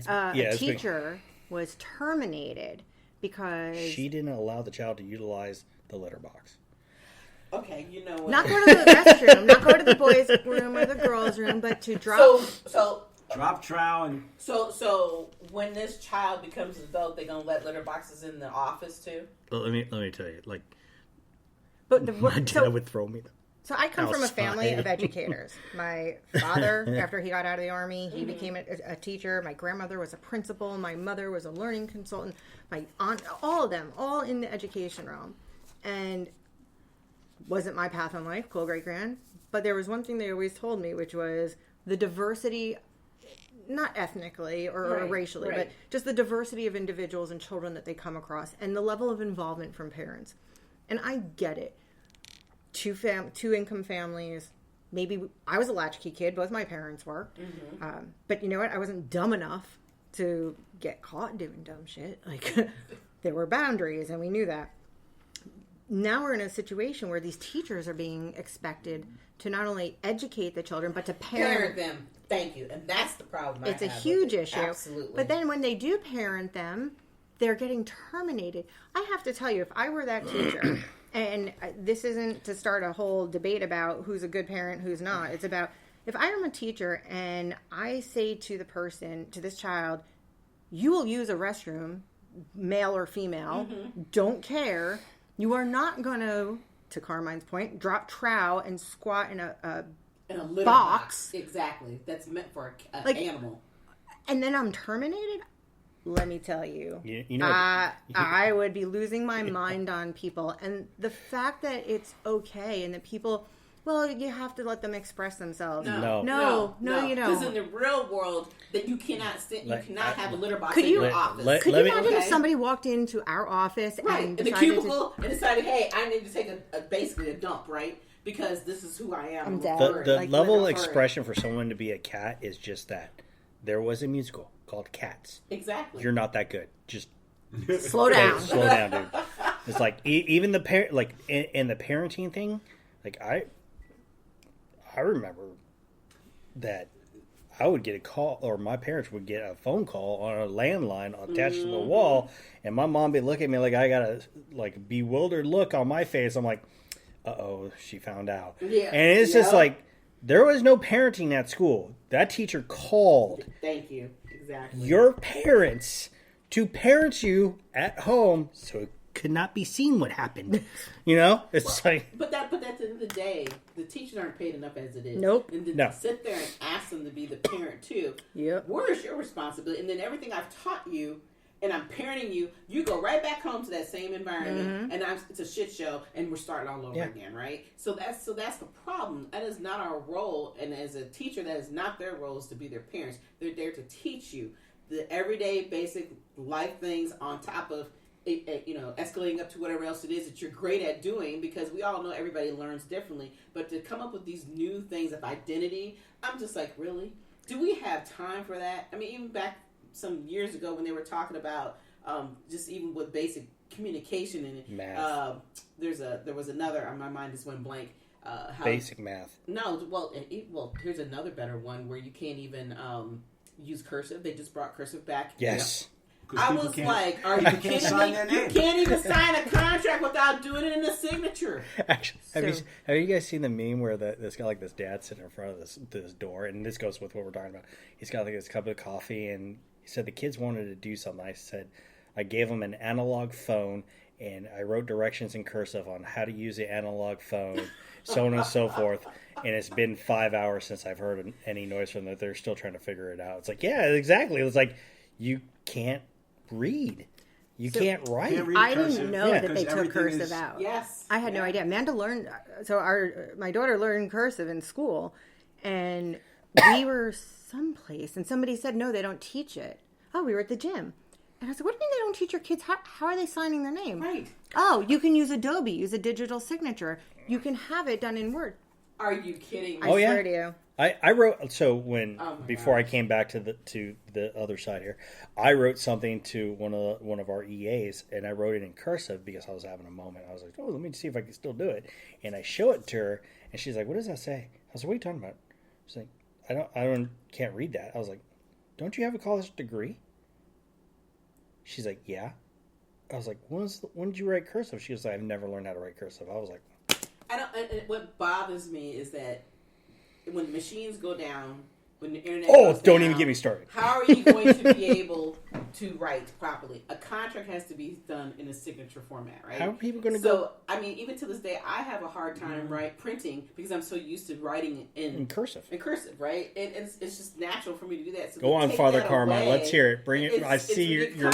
Speaker 8: A teacher was terminated because
Speaker 7: she didn't allow the child to utilize the litter box.
Speaker 5: Okay, you know what?
Speaker 8: Not go to the restroom, not go to the boys' room or the girls' room, but to drop...
Speaker 6: Drop trowel and...
Speaker 5: So when this child becomes an adult, they're going to let litter boxes in the office too?
Speaker 7: Well, let me tell you, like...
Speaker 8: But
Speaker 7: my dad would throw me...
Speaker 8: So I come from a family of educators. My father, after he got out of the Army, he became a teacher. My grandmother was a principal. My mother was a learning consultant. My aunt, all of them, all in the education realm. And wasn't my path in life, cool great-grand. But there was one thing they always told me, which was the diversity, not ethnically or racially, but just the diversity of individuals and children that they come across and the level of involvement from parents. And I get it. Two income families. Maybe I was a latchkey kid. Both my parents were. Mm-hmm. But you know what? I wasn't dumb enough to get caught doing dumb shit. Like, there were boundaries, and we knew that. Now we're in a situation where these teachers are being expected to not only educate the children, but to parent
Speaker 5: them. Thank you. And that's the problem.
Speaker 8: It's a huge issue.
Speaker 5: Absolutely.
Speaker 8: But then when they do parent them, they're getting terminated. I have to tell you, if I were that teacher... And this isn't to start a whole debate about who's a good parent, who's not. It's about if I am a teacher and I say to the person, to this child, you will use a restroom, male or female, don't care. You are not going to Carmine's point, drop trowel and squat in a
Speaker 5: litter
Speaker 8: box.
Speaker 5: Exactly. That's meant for an animal.
Speaker 8: And then I'm terminated? Let me tell you,
Speaker 7: I
Speaker 8: would be losing my mind on people. And the fact that it's okay and that people, well, you have to let them express themselves. No, you don't.
Speaker 5: Because in the real world, that you cannot have a litter box
Speaker 8: in
Speaker 5: your office.
Speaker 8: Could you imagine if somebody walked into our office and
Speaker 5: in the cubicle and decided, hey, I need to take basically a dump, right? Because this is who I am.
Speaker 8: I'm dead.
Speaker 7: The level of expression for someone to be a cat is just that. There was a musical called Cats.
Speaker 5: Exactly.
Speaker 7: You're not that good. Just
Speaker 8: slow down.
Speaker 7: Slow down, dude. It's like even the parent, like in the parenting thing. Like I remember that I would get a call, or my parents would get a phone call on a landline attached to the wall, and my mom would look at me like I got a bewildered look on my face. I'm like, uh-oh, she found out. Yeah. And it's just like. There was no parenting at school. That teacher called.
Speaker 5: Thank you. Exactly.
Speaker 7: Your parents to parent you at home so could not be seen what happened. It's
Speaker 5: But at the end of the day, the teachers aren't paid enough as it is.
Speaker 8: Nope.
Speaker 5: And to sit there and ask them to be the parent too.
Speaker 8: Yep.
Speaker 5: Where is your responsibility? And then everything I've taught you, and I'm parenting you, you go right back home to that same environment, and it's a shit show, and we're starting all over again, right? So that's the problem. That is not our role, and as a teacher, that is not their role, is to be their parents. They're there to teach you the everyday basic life things on top of escalating up to whatever else it is that you're great at doing, because we all know everybody learns differently. But to come up with these new things of identity, I'm just like, really? Do we have time for that? I mean, even back some years ago when they were talking about just even with basic communication and
Speaker 7: math.
Speaker 5: There was another, my mind just went blank.
Speaker 7: Basic math.
Speaker 5: No, well, here's another better one where you can't even use cursive. They just brought cursive back.
Speaker 7: Yes.
Speaker 5: I was like, are you kidding me? You can't even sign a contract without doing it in a signature.
Speaker 7: Actually, have you guys seen the meme where this guy, like this dad sitting in front of this door, and this goes with what we're talking about. He's got like this cup of coffee, and he said the kids wanted to do something. I said, I gave them an analog phone, and I wrote directions in cursive on how to use the analog phone, so on and so forth. And it's been 5 hours since I've heard any noise from them. They're still trying to figure it out. It's like, yeah, exactly. It's like, you can't read. You can't write.
Speaker 8: I didn't know that they took cursive out.
Speaker 5: Yes.
Speaker 8: I had no idea. Amanda learned, my daughter learned cursive in school, and we were someplace, and somebody said, no, they don't teach it. Oh, we were at the gym. And I said, what do you mean they don't teach your kids? How are they signing their name?
Speaker 5: Right.
Speaker 8: Oh, you can use Adobe, use a digital signature. You can have it done in Word.
Speaker 5: Are you kidding me?
Speaker 8: I swear to you.
Speaker 7: I wrote, before I came back to the other side here, I wrote something to one of our EAs, and I wrote it in cursive because I was having a moment. I was like, oh, let me see if I can still do it. And I show it to her, and she's like, what does that say? I was like, what are you talking about? She's like, I can't read that. I was like, don't you have a college degree? She's like, yeah. I was like, when did you write cursive? She was like, I've never learned how to write cursive. I was like,
Speaker 5: what bothers me is that when machines go down, when the internet
Speaker 7: goes don't even get me started.
Speaker 5: How are you going to be able to write properly? A contract has to be done in a signature format, right?
Speaker 7: How are people going to go?
Speaker 5: So, I mean, even to this day, I have a hard time printing because I'm so used to writing in
Speaker 7: cursive.
Speaker 5: In cursive, right? It's just natural for me to do that. So
Speaker 7: go on, Father Carmine. Let's hear it. Bring it. I see you.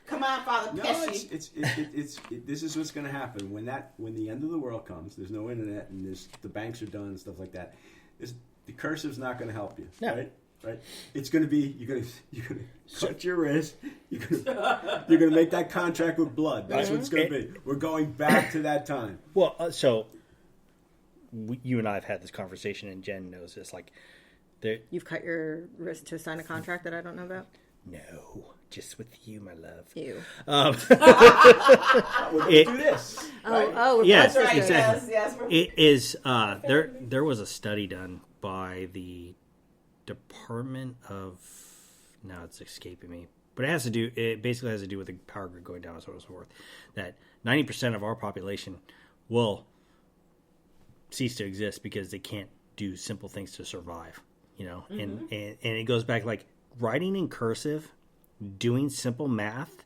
Speaker 5: Come on, Father Pesce.
Speaker 6: This is what's going to happen when the end of the world comes. There's no internet, and the banks are done and stuff like that. The cursive's not going to help you, right? It's going to be you're going to cut your wrist. You're going to make that contract with blood. That's what it's going to be. We're going back to that time.
Speaker 7: Well, you and I have had this conversation, and Jen knows this. Like,
Speaker 8: you've cut your wrist to sign a contract that I don't know about.
Speaker 7: No, just with you, my love.
Speaker 8: You.
Speaker 6: We'll do this.
Speaker 8: Right?
Speaker 7: Yes,
Speaker 5: that's right.
Speaker 7: Exactly.
Speaker 5: Yes.
Speaker 7: It is. There was a study done by the Department of. Now it's escaping me, but it basically has to do with the power grid going down and so on and so forth. That 90% of our population will cease to exist because they can't do simple things to survive. And it goes back like writing in cursive, doing simple math,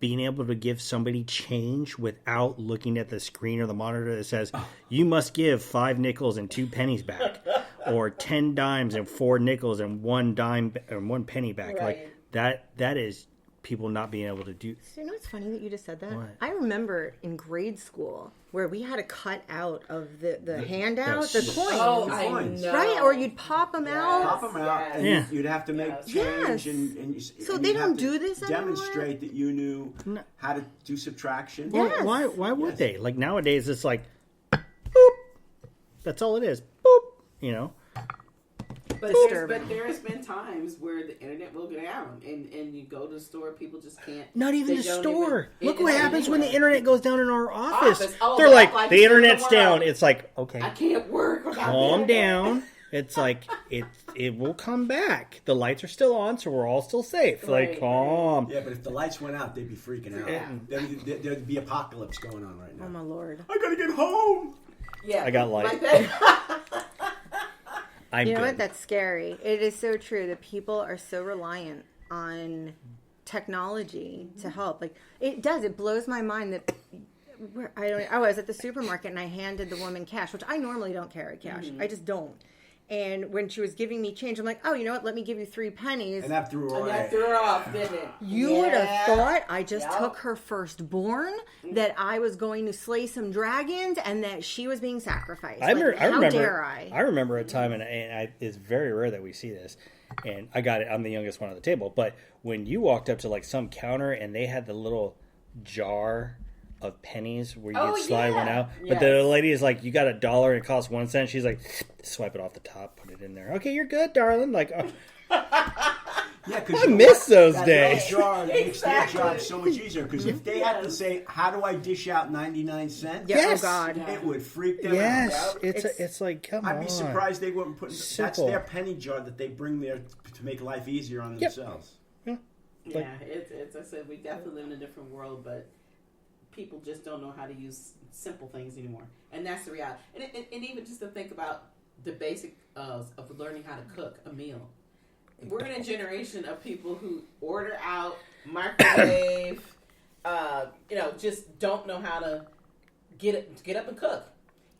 Speaker 7: being able to give somebody change without looking at the screen or the monitor that says, you must give 5 nickels and 2 pennies back, or 10 dimes and 4 nickels and 1 dime and 1 penny back.
Speaker 5: Right.
Speaker 7: Like that is people not being able to do.
Speaker 8: So you know what's funny that you just said that?
Speaker 7: What?
Speaker 8: I remember in grade school where we had to cut out of the handout the coins.
Speaker 5: Oh, I know.
Speaker 8: Right? Or you'd pop them out.
Speaker 6: Pop them out, and you'd have to make change.
Speaker 8: So they don't do this anymore?
Speaker 6: Demonstrate that you knew how to do subtraction.
Speaker 8: Yes.
Speaker 7: Well, why would they? Like nowadays, it's like, boop. That's all it is. Boop.
Speaker 5: But there has been times where the internet will go down, and you go to the store, people just can't.
Speaker 7: Not even the store. Look what happens
Speaker 5: anywhere.
Speaker 7: when the internet goes down in our office.
Speaker 5: Oh,
Speaker 7: they're like, the internet's down. It's like, okay,
Speaker 5: I can't work without
Speaker 7: calm down. It's like it will come back. The lights are still on, so we're all still safe.
Speaker 5: Right,
Speaker 7: like calm.
Speaker 6: Yeah, but if the lights went out, they'd be freaking out. Yeah. There'd be apocalypse going on right now.
Speaker 8: Oh my Lord!
Speaker 6: I gotta get home.
Speaker 5: Yeah,
Speaker 7: I got light.
Speaker 5: Like that.
Speaker 8: You know what? That's scary. It is so true that people are so reliant on technology to help. Like, it does. It blows my mind that I was at the supermarket and I handed the woman cash, which I normally don't carry cash. I just don't. And when she was giving me change, I'm like, oh, you know what? Let me give you 3 pennies.
Speaker 6: And that threw her away.
Speaker 5: That threw her off, didn't it?
Speaker 8: You would have thought I just took her firstborn, that I was going to slay some dragons, and that she was being sacrificed. How dare I?
Speaker 7: I remember a time, and it's very rare that we see this, and I got it. I'm the youngest one on the table. But when you walked up to like some counter and they had the little jar of pennies where you could slide one out. But the lady is like, you got $1 and it costs 1 cent. She's like, swipe it off the top, put it in there. Okay, you're good, darling. Like, oh. I miss those days.
Speaker 6: Jar makes their job so much easier, because if they had to say, how do I dish out 99 cents?
Speaker 8: Yes. Oh, God.
Speaker 6: It would freak them out.
Speaker 7: Yes, it's like, come on.
Speaker 6: I'd be surprised they wouldn't put... That's their penny jar that they bring there to make life easier on themselves.
Speaker 5: Yeah, it's I said, we definitely live in a different world, but people just don't know how to use simple things anymore. And that's the reality. And even just to think about the basic of learning how to cook a meal. We're in a generation of people who order out, microwave, just don't know how to get up and cook.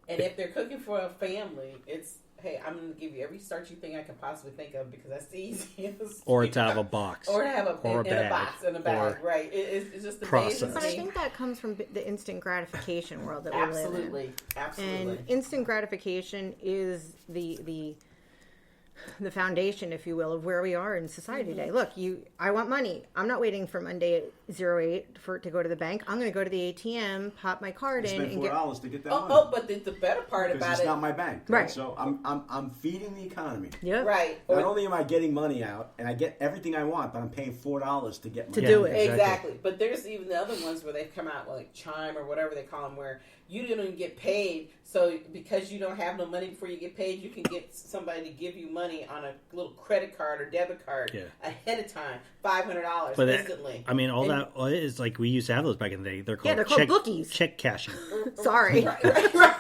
Speaker 5: And if they're cooking for a family, it's, hey, I'm going to give you every starchy thing I can possibly think of because that's the easiest.
Speaker 7: Or to have a box.
Speaker 5: Or to have a box in a bag, right. It's just the basic.
Speaker 8: But I think that comes from the instant gratification world that we live in.
Speaker 5: Absolutely.
Speaker 8: And instant gratification is the foundation, if you will, of where we are in society today. Look, I want money. I'm not waiting for Monday at 08 for it to go to the bank. I'm going to go to the ATM, pop my card in, and get
Speaker 6: $4 to get that money.
Speaker 5: Oh, but the better part about
Speaker 6: it's
Speaker 5: it,
Speaker 6: not my bank,
Speaker 8: right?
Speaker 6: So I'm feeding the economy.
Speaker 8: Yeah,
Speaker 5: right.
Speaker 6: Not only am I getting money out, and I get everything I want, but I'm paying $4 to get money.
Speaker 8: To do it
Speaker 5: exactly. But there's even the other ones where they've come out like Chime or whatever they call them, where you don't even get paid. So because you don't have no money before you get paid, you can get somebody to give you money on a little credit card or debit card ahead of time, $500 instantly.
Speaker 7: All that is like, we used to have those back in the day. They're called
Speaker 8: bookies.
Speaker 7: Check cashing.
Speaker 8: Sorry.
Speaker 5: Right.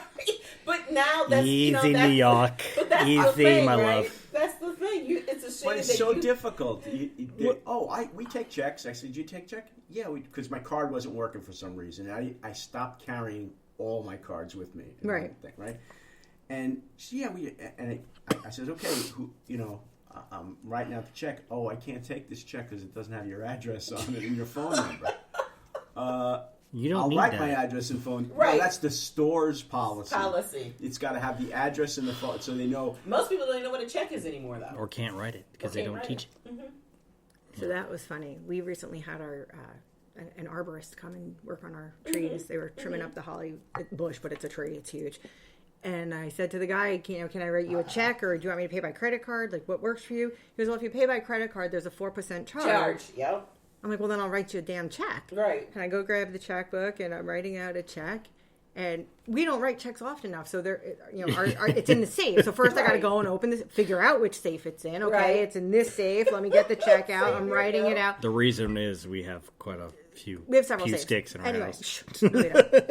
Speaker 5: But now that's
Speaker 7: easy, New York. Easy, my love.
Speaker 5: That's the thing. It's a shame.
Speaker 6: But it's so difficult. We take checks. I said, "Do you take check?" Yeah, because my card wasn't working for some reason. I stopped carrying all my cards with me.
Speaker 8: Right.
Speaker 6: And I said, okay, I'm writing out the check. Oh, I can't take this check because it doesn't have your address on it and your phone number. I'll write my address and phone.
Speaker 5: Right.
Speaker 6: No, that's the store's policy. It's got to have the address and the phone, so they know.
Speaker 5: Most people don't know what a check is anymore, though.
Speaker 7: Or can't write it because they don't teach it.
Speaker 5: Mm-hmm.
Speaker 8: So that was funny. We recently had our an arborist come and work on our trees. They were trimming up the holly bush, but it's a tree. It's huge. And I said to the guy, can I write you a check, or do you want me to pay by credit card? Like, what works for you? He goes, well, if you pay by credit card, there's a 4% charge.
Speaker 5: Yep.
Speaker 8: I'm like, well, then I'll write you a damn check.
Speaker 5: Right.
Speaker 8: And I go grab the checkbook, and I'm writing out a check. And we don't write checks often enough, so it's in the safe. So first I got to go and open this, figure out which safe it's in. Okay, It's in this safe. Let me get the check out. I'm writing it out.
Speaker 7: The reason is we have quite a few.
Speaker 8: We have several
Speaker 7: few
Speaker 8: safes.
Speaker 7: sticks in our house.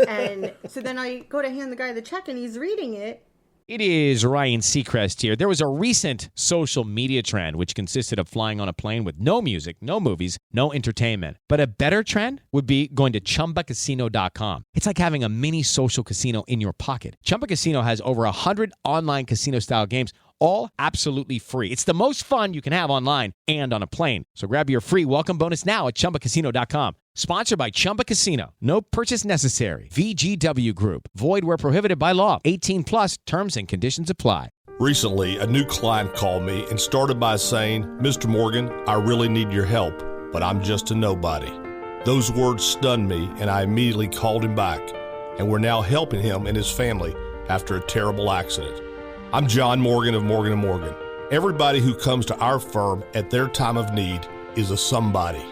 Speaker 8: And so then I go to hand the guy the check, and he's reading it.
Speaker 12: It is Ryan Seacrest here. There was a recent social media trend which consisted of flying on a plane with no music, no movies, no entertainment. But a better trend would be going to ChumbaCasino.com. It's like having a mini social casino in your pocket. Chumba Casino has over 100 online casino-style games, all absolutely free. It's the most fun you can have online and on a plane. So grab your free welcome bonus now at ChumbaCasino.com. Sponsored by Chumba Casino. No purchase necessary. VGW Group. Void where prohibited by law. 18+. Terms and conditions apply.
Speaker 14: Recently, a new client called me and started by saying, Mr. Morgan, I really need your help, but I'm just a nobody. Those words stunned me, and I immediately called him back. And we're now helping him and his family after a terrible accident. I'm John Morgan of Morgan & Morgan. Everybody who comes to our firm at their time of need is a somebody.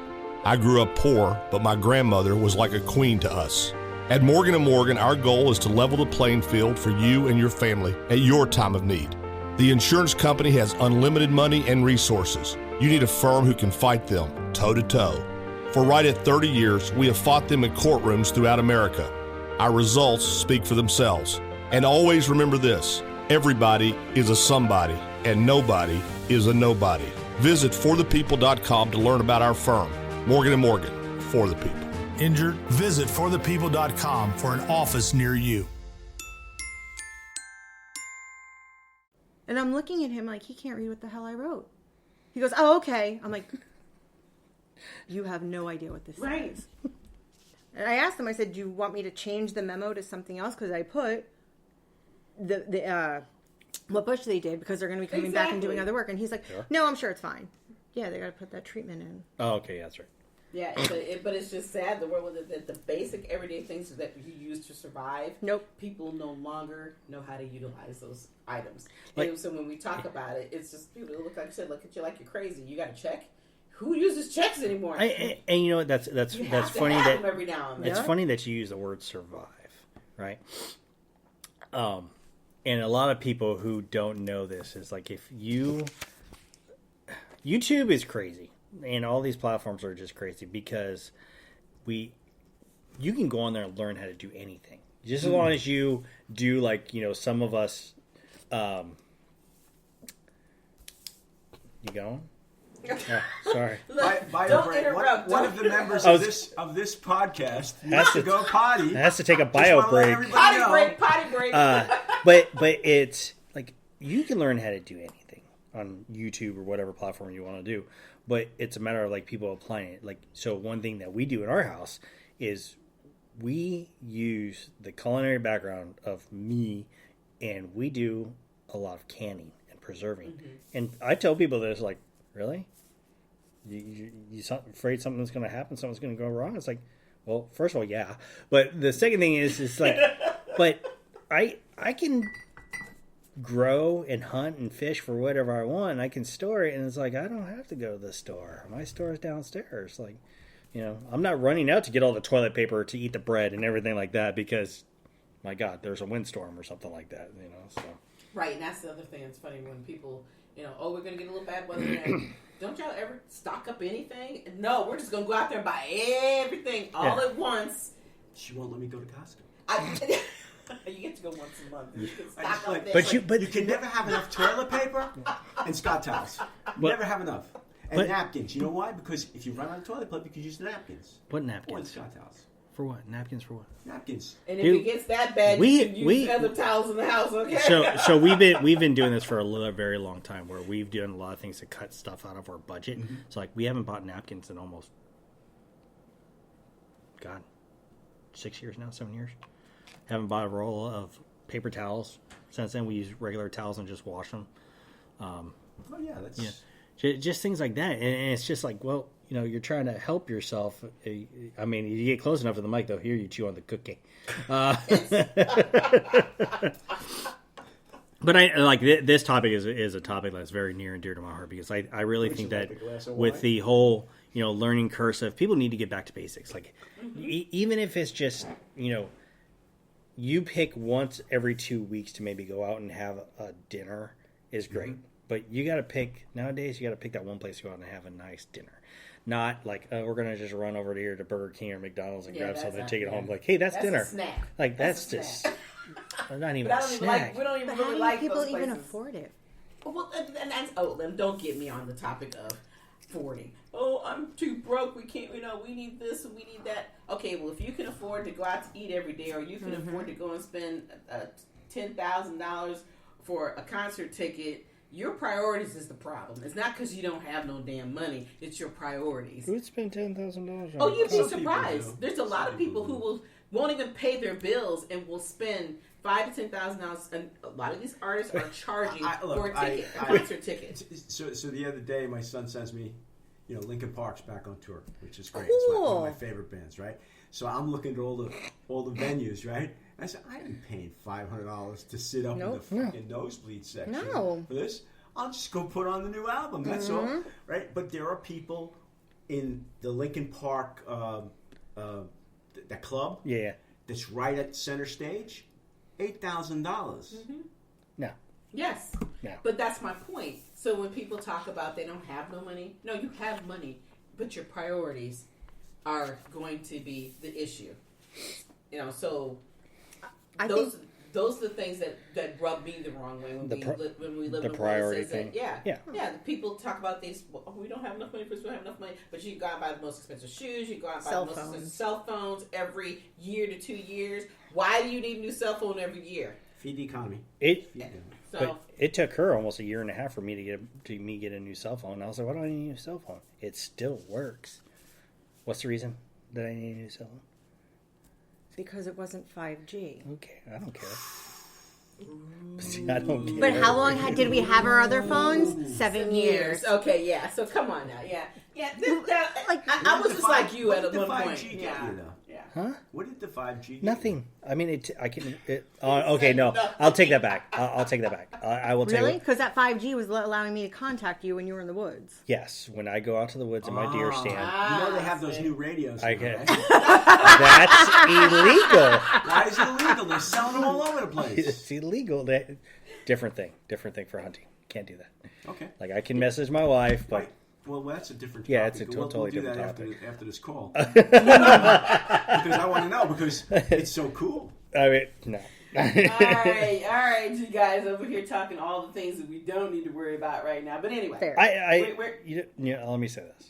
Speaker 14: I grew up poor, but my grandmother was like a queen to us. At Morgan & Morgan, our goal is to level the playing field for you and your family at your time of need. The insurance company has unlimited money and resources. You need a firm who can fight them toe-to-toe. For right at 30 years, we have fought them in courtrooms throughout America. Our results speak for themselves. And always remember this. Everybody is a somebody, and nobody is a nobody. Visit forthepeople.com to learn about our firm. Morgan & Morgan, for the people.
Speaker 15: Injured? Visit forthepeople.com for an office near you.
Speaker 8: And I'm looking at him like he can't read what the hell I wrote. He goes, "Oh, okay." I'm like, "You have no idea what this is." And I asked him, I said, "Do you want me to change the memo to something else? Because I put what bush they did because they're going to be coming back and doing other work." And he's like, "No, I'm sure it's fine." Yeah, they got to put that treatment in.
Speaker 7: Oh, okay, that's right.
Speaker 5: Yeah, but it's just sad the world that the basic everyday things that you use to survive. People no longer know how to utilize those items. And so when we talk about it, it's just people look like shit. Look at you like you're crazy. You got to check. Who uses checks anymore?
Speaker 7: And you know what? That's funny that
Speaker 5: every now and then.
Speaker 7: It's funny that you use the word survive, right? And a lot of people who don't know this is like if YouTube is crazy. And all these platforms are just crazy because you can go on there and learn how to do anything. Just as long as you do, like, you know, some of us, you going? Oh, sorry.
Speaker 6: Don't interrupt. One of the members of this podcast has to go potty.
Speaker 7: Has to take a bio break.
Speaker 5: Potty break.
Speaker 7: But it's like you can learn how to do anything on YouTube or whatever platform you want to do. But it's a matter of like people applying it. Like, so one thing that we do in our house is we use the culinary background of me, and we do a lot of canning and preserving. Mm-hmm. And I tell people this, like, really? You afraid something's going to happen? Something's going to go wrong? It's like, well, first of all, yeah. But the second thing is, it's like, but I can grow and hunt and fish for whatever I want. I can store it, and it's like I don't have to go to the store. My store is downstairs. Like, you know, I'm not running out to get all the toilet paper to eat the bread and everything like that because, my God, there's a windstorm or something like that. You know, so
Speaker 5: right. And that's the other thing. It's funny when people, you know, oh, we're gonna get a little bad weather. And don't y'all ever stock up anything? No, we're just gonna go out there and buy everything all at once.
Speaker 6: She won't let me go to Costco.
Speaker 5: You get to go once a month.
Speaker 6: You can stock up there. But you can never have enough toilet paper and Scott towels. Never have enough. And napkins. You know why? Because if you run out of toilet paper, you can use the napkins.
Speaker 7: What napkins?
Speaker 6: Or the Scott towels.
Speaker 7: For what? Napkins for what?
Speaker 6: Napkins.
Speaker 5: And if it gets that bad, you can use other towels in the house. Okay.
Speaker 7: So we've been doing this for a very long time, where we've done a lot of things to cut stuff out of our budget. Mm-hmm. So like we haven't bought napkins in almost 6 years now, 7 years. Haven't bought a roll of paper towels since then. We use regular towels and just wash them.
Speaker 6: That's
Speaker 7: just things like that. And it's just like, well, you know, you're trying to help yourself. I mean, you get close enough to the mic, though. Here, you chew on the cookie. But I like this topic is a topic that's very near and dear to my heart because I really think that with the whole, you know, learning cursive, people need to get back to basics. Like, even if it's just, you know, you pick once every 2 weeks to maybe go out and have a dinner is great. Mm-hmm. But you got to pick, nowadays, you got to pick that one place to go out and have a nice dinner. Not like, we're going to just run over here to Burger King or McDonald's and grab something and take it home. Like, hey, that's dinner.
Speaker 5: A snack.
Speaker 7: Like, that's just not even a snack.
Speaker 5: We don't even
Speaker 8: but
Speaker 5: really
Speaker 8: how
Speaker 5: like
Speaker 8: do people
Speaker 5: those
Speaker 8: even
Speaker 5: places.
Speaker 8: afford it?
Speaker 5: Well, and don't get me on the topic of affording. Oh, I'm too broke. We can't, you know, we need this and we need that. Okay, well, if you can afford to go out to eat every day or you can afford to go and spend $10,000 for a concert ticket, your priorities is the problem. It's not because you don't have no damn money. It's your priorities.
Speaker 7: Who'd spend $10,000?
Speaker 5: Oh, you'd be surprised. There's a lot of people who won't even pay their bills and will spend $5,000 to $10,000, and a lot of these artists are charging for a ticket, a concert ticket.
Speaker 6: So the other day, my son sends me, you know, Linkin Park's back on tour, which is great.
Speaker 8: Cool.
Speaker 6: It's one of my favorite bands, right? So I'm looking at all the venues, right? And I said, I ain't paying $500 to sit up in the fucking nosebleed section for this. I'll just go put on the new album. That's all, right? But there are people in the Linkin Park that club, that's right at center stage. $8,000.
Speaker 7: No.
Speaker 5: Yes. No. But that's my point. So when people talk about they don't have no money, no, you have money, but your priorities are going to be the issue. You know, so those are the things that rub me the wrong way when we live in a
Speaker 7: priority
Speaker 5: world that says
Speaker 7: thing.
Speaker 5: that, the people talk about these. Oh, we don't have enough money. We don't have enough money. But you go out and buy the most expensive shoes. You go out and buy the most expensive cell phones every year to 2 years. Why do you need a new cell phone every year?
Speaker 6: Feed the economy.
Speaker 7: But it took her almost 1.5 years for me to get a new cell phone. And I was like, why do I need a new cell phone? It still works. What's the reason that I need a new cell phone?
Speaker 8: Because it wasn't 5G.
Speaker 7: Okay, I don't care. I don't care.
Speaker 8: But how long did we have our other phones? 7 years.
Speaker 5: Okay, yeah. So come on now, yeah. I was just like you at one point.
Speaker 7: Huh?
Speaker 6: What did the 5G?
Speaker 7: Nothing. I mean, okay, no. I'll take that back. I'll take that back. I will take it.
Speaker 8: Really? Because that 5G was allowing me to contact you when you were in the woods.
Speaker 7: Yes, when I go out to the woods in my deer stand.
Speaker 6: You know they have those new radios.
Speaker 7: I can. That's illegal.
Speaker 6: Why is it illegal? They're selling them all over the place.
Speaker 7: It's illegal. Different thing for hunting. Can't do that.
Speaker 6: Okay.
Speaker 7: Like I can message my wife, but.
Speaker 6: Right. Well, that's a different topic.
Speaker 7: Yeah, it's a
Speaker 6: we'll
Speaker 7: totally
Speaker 6: do
Speaker 7: different
Speaker 6: that
Speaker 7: topic.
Speaker 6: after this call. Because I want to know, because it's so cool.
Speaker 7: I mean, no.
Speaker 5: all right, you guys over here talking all the things that we don't need to worry about right now. But anyway.
Speaker 7: Let me say this.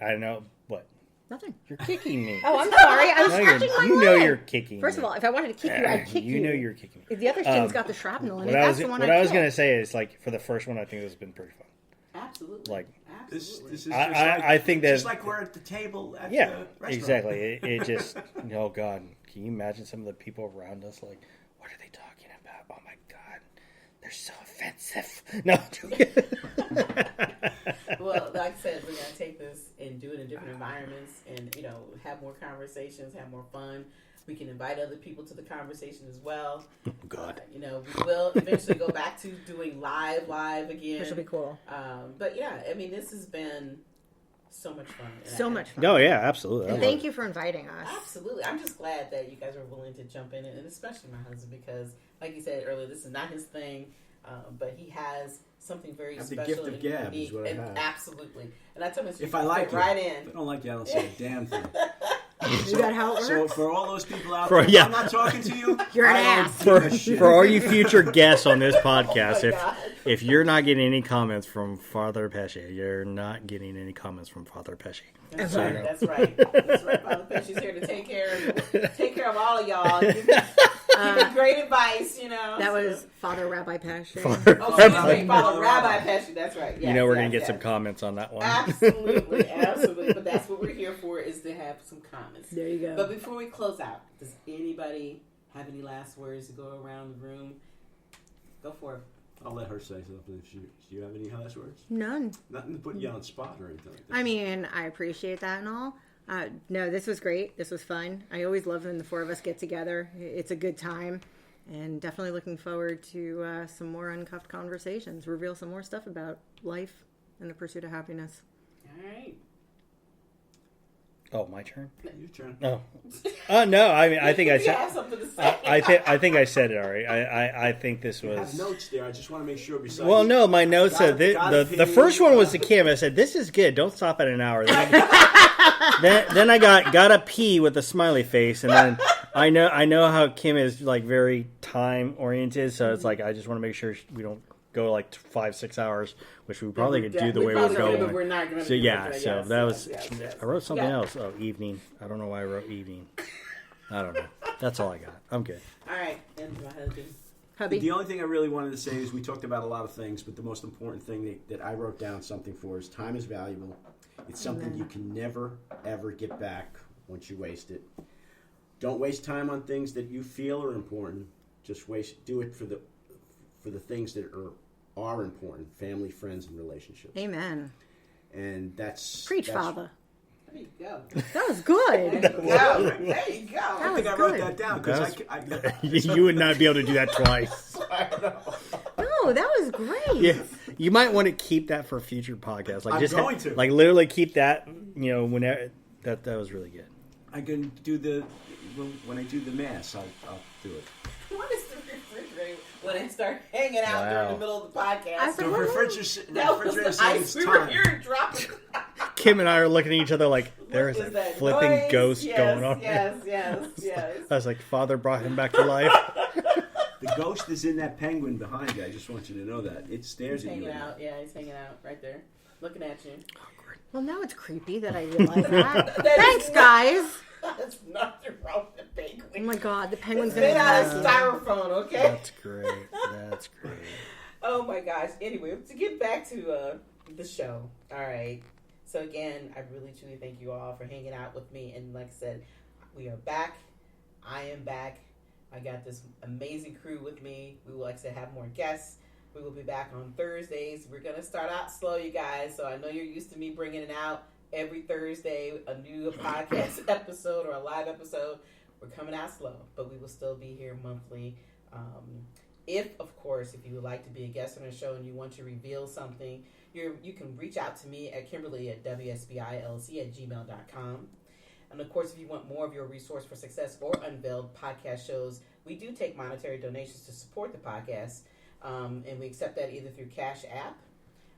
Speaker 7: I know what.
Speaker 8: Nothing.
Speaker 7: You're kicking me.
Speaker 8: Oh, I'm sorry. I was scratching my leg.
Speaker 7: You know you're kicking me.
Speaker 8: First of all, if I wanted to kick you, I'd kick you.
Speaker 7: You know you're kicking me.
Speaker 8: The other shin's got the shrapnel in it.
Speaker 7: That's the one I was going to say is, like, for the first one, I think this has been pretty fun.
Speaker 5: Absolutely.
Speaker 7: Like,
Speaker 6: this is just
Speaker 7: I think that
Speaker 6: just like we're at the table at the restaurant.
Speaker 7: Exactly. It just, oh God, can you imagine some of the people around us? Like, what are they talking about? Oh my God, they're so offensive. No.
Speaker 5: Well, like I said, we're gonna take this and do it in different environments, and have more conversations, have more fun. We can invite other people to the conversation as well.
Speaker 7: Oh, God.
Speaker 5: We will eventually go back to doing live again.
Speaker 8: Which will be cool.
Speaker 5: But yeah, I mean, this has been so much fun.
Speaker 8: So much fun.
Speaker 7: Oh, yeah, absolutely.
Speaker 8: And thank you for inviting us.
Speaker 5: Absolutely. I'm just glad that you guys are willing to jump in, and especially my husband, because like you said earlier, this is not his thing, but he has something very special.
Speaker 6: The gift of gab is what I have.
Speaker 5: Absolutely. And I told him,
Speaker 6: if I like you,
Speaker 5: right in.
Speaker 6: If I don't like you, I don't say a damn thing.
Speaker 8: Is that how it works?
Speaker 6: So for all those people out there, I'm not talking to you.
Speaker 8: You're an ass.
Speaker 7: For all you future guests on this podcast, if you're not getting any comments from Father Pesce, you're not getting any comments from Father Pesce.
Speaker 5: That's right. That's right. Father Pesce's here to take care of all of y'all. And give you great advice.
Speaker 8: That was Father Rabbi Pesce.
Speaker 5: Father Rabbi Pesce. That's right. Yes,
Speaker 7: we're gonna get some comments on that one.
Speaker 5: Absolutely. But that's what we're here for, is to have some comments.
Speaker 8: There you go.
Speaker 5: But before we close out, does anybody have any last words to go around the room? Go for it.
Speaker 6: I'll let her say something. Do you have any last words?
Speaker 8: None.
Speaker 6: Nothing to put you on the spot or anything like that.
Speaker 8: I mean, I appreciate that and all. No, this was great. This was fun. I always love when the four of us get together. It's a good time. And definitely looking forward to some more uncuffed conversations. Reveal some more stuff about life and the pursuit of happiness.
Speaker 5: All right.
Speaker 7: Oh, my turn?
Speaker 6: Your turn.
Speaker 7: Oh. No, I mean, I think I said...
Speaker 5: You have something to say.
Speaker 7: I think I said it already. I think this was...
Speaker 6: You have notes there. I just want to make sure besides...
Speaker 7: Well, no, my notes said... The first one was to Kim. I said, this is good. Don't stop at an hour. Then I got a pee with a smiley face, and then I know how Kim is, like, very time-oriented, so it's like, I just want to make sure we don't go like 5-6 hours, which we probably could do the way we're going.
Speaker 5: But we're not going to.
Speaker 7: So
Speaker 5: yeah,
Speaker 7: so that was. I wrote something else. Oh, evening. I don't know why I wrote evening. I don't know. That's all I got. I'm good.
Speaker 5: All right, and my
Speaker 8: hubby.
Speaker 6: The only thing I really wanted to say is we talked about a lot of things, but the most important thing that I wrote down something for is time is valuable. It's something you can never ever get back once you waste it. Don't waste time on things that you feel are important. Just do it for the things that are important: family, friends, and relationships.
Speaker 8: Amen.
Speaker 6: And that's
Speaker 8: preach, Father.
Speaker 5: There you go.
Speaker 8: That was good.
Speaker 5: There you go.
Speaker 6: I think I wrote that down because
Speaker 7: you would not be able to do that twice.
Speaker 8: No, that was great.
Speaker 7: Yeah, you might want to keep that for a future podcast. Like,
Speaker 6: I'm going to.
Speaker 7: Like, literally keep that. Whenever that was really good.
Speaker 6: I can do when I do the mass. I'll do it.
Speaker 5: What is the refrigerator when I start hanging out during the middle of the podcast?
Speaker 6: The refrigerator saves time.
Speaker 5: We were here dropping.
Speaker 7: Kim and I are looking at each other like, there is a flipping
Speaker 5: noise?
Speaker 7: ghost going on.
Speaker 5: Yes.
Speaker 7: I was like, Father brought him back to life.
Speaker 6: The ghost is in that penguin behind you. I just want you to know that. It stares at you.
Speaker 5: He's hanging out. Yeah, he's hanging out right there, looking at you.
Speaker 8: Well, now it's creepy that I realize that. Thanks, guys.
Speaker 5: That's nothing wrong with the penguin.
Speaker 8: Oh my God, the penguin's
Speaker 5: made out of styrofoam. Okay.
Speaker 7: That's great. That's great.
Speaker 5: Oh my gosh. Anyway, to get back to the show. All right. So again, I really truly thank you all for hanging out with me. And like I said, we are back. I am back. I got this amazing crew with me. We will, like I said, have more guests. We will be back on Thursdays. We're going to start out slow, you guys. So I know you're used to me bringing it out every Thursday, a new podcast episode or a live episode. We're coming out slow, but we will still be here monthly. If, of course, if you would like to be a guest on our show and you want to reveal something, you can reach out to me at Kimberly at WSBILC@gmail.com. And, of course, if you want more of your Resource for Success or Unveiled podcast shows, we do take monetary donations to support the podcast. And we accept that either through Cash App.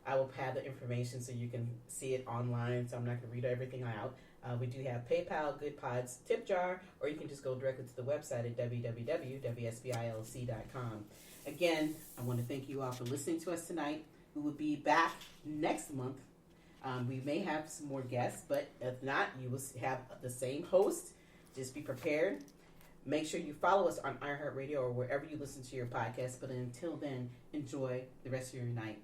Speaker 5: I will have the information so you can see it online, so I'm not going to read everything out. We do have PayPal, Good Pods, Tip Jar, or you can just go directly to the website at www.wsbilc.com. Again, I want to thank you all for listening to us tonight. We will be back next month. We may have some more guests, but if not, you will have the same host. Just be prepared. Make sure you follow us on iHeartRadio or wherever you listen to your podcast. But until then, enjoy the rest of your night.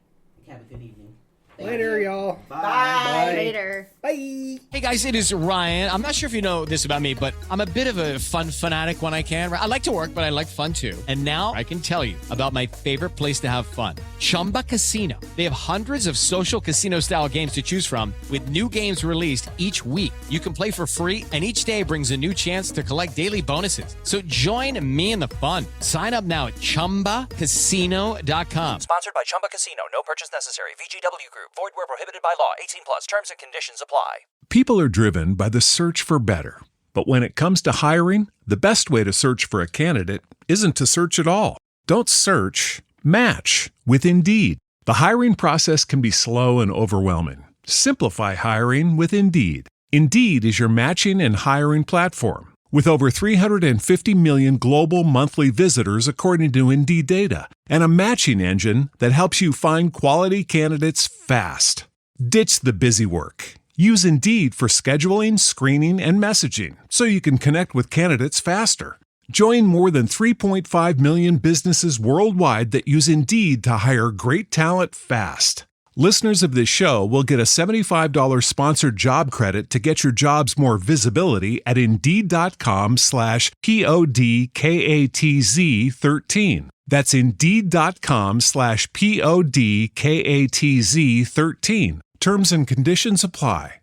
Speaker 5: Have a good evening.
Speaker 7: Later, y'all.
Speaker 5: Bye.
Speaker 8: Later.
Speaker 7: Bye.
Speaker 12: Hey guys, it is Ryan. I'm not sure if you know this about me, but I'm a bit of a fun fanatic when I can. I like to work, but I like fun too. And now I can tell you about my favorite place to have fun, Chumba Casino. They have hundreds of social casino-style games to choose from with new games released each week. You can play for free, and each day brings a new chance to collect daily bonuses. So join me in the fun. Sign up now at ChumbaCasino.com.
Speaker 13: Sponsored by Chumba Casino. No purchase necessary. VGW Group. Void where prohibited by law. 18 plus. Terms and conditions apply.
Speaker 17: People are driven by the search for better. But when it comes to hiring, the best way to search for a candidate isn't to search at all. Don't search, match with Indeed. The hiring process can be slow and overwhelming. Simplify hiring with Indeed. Indeed is your matching and hiring platform. With over 350 million global monthly visitors according to Indeed data, and a matching engine that helps you find quality candidates fast. Ditch the busy work. Use Indeed for scheduling, screening, and messaging so you can connect with candidates faster. Join more than 3.5 million businesses worldwide that use Indeed to hire great talent fast. Listeners of this show will get a $75 sponsored job credit to get your jobs more visibility at Indeed.com/PODKATZ13. That's Indeed.com/PODKATZ13. Terms and conditions apply.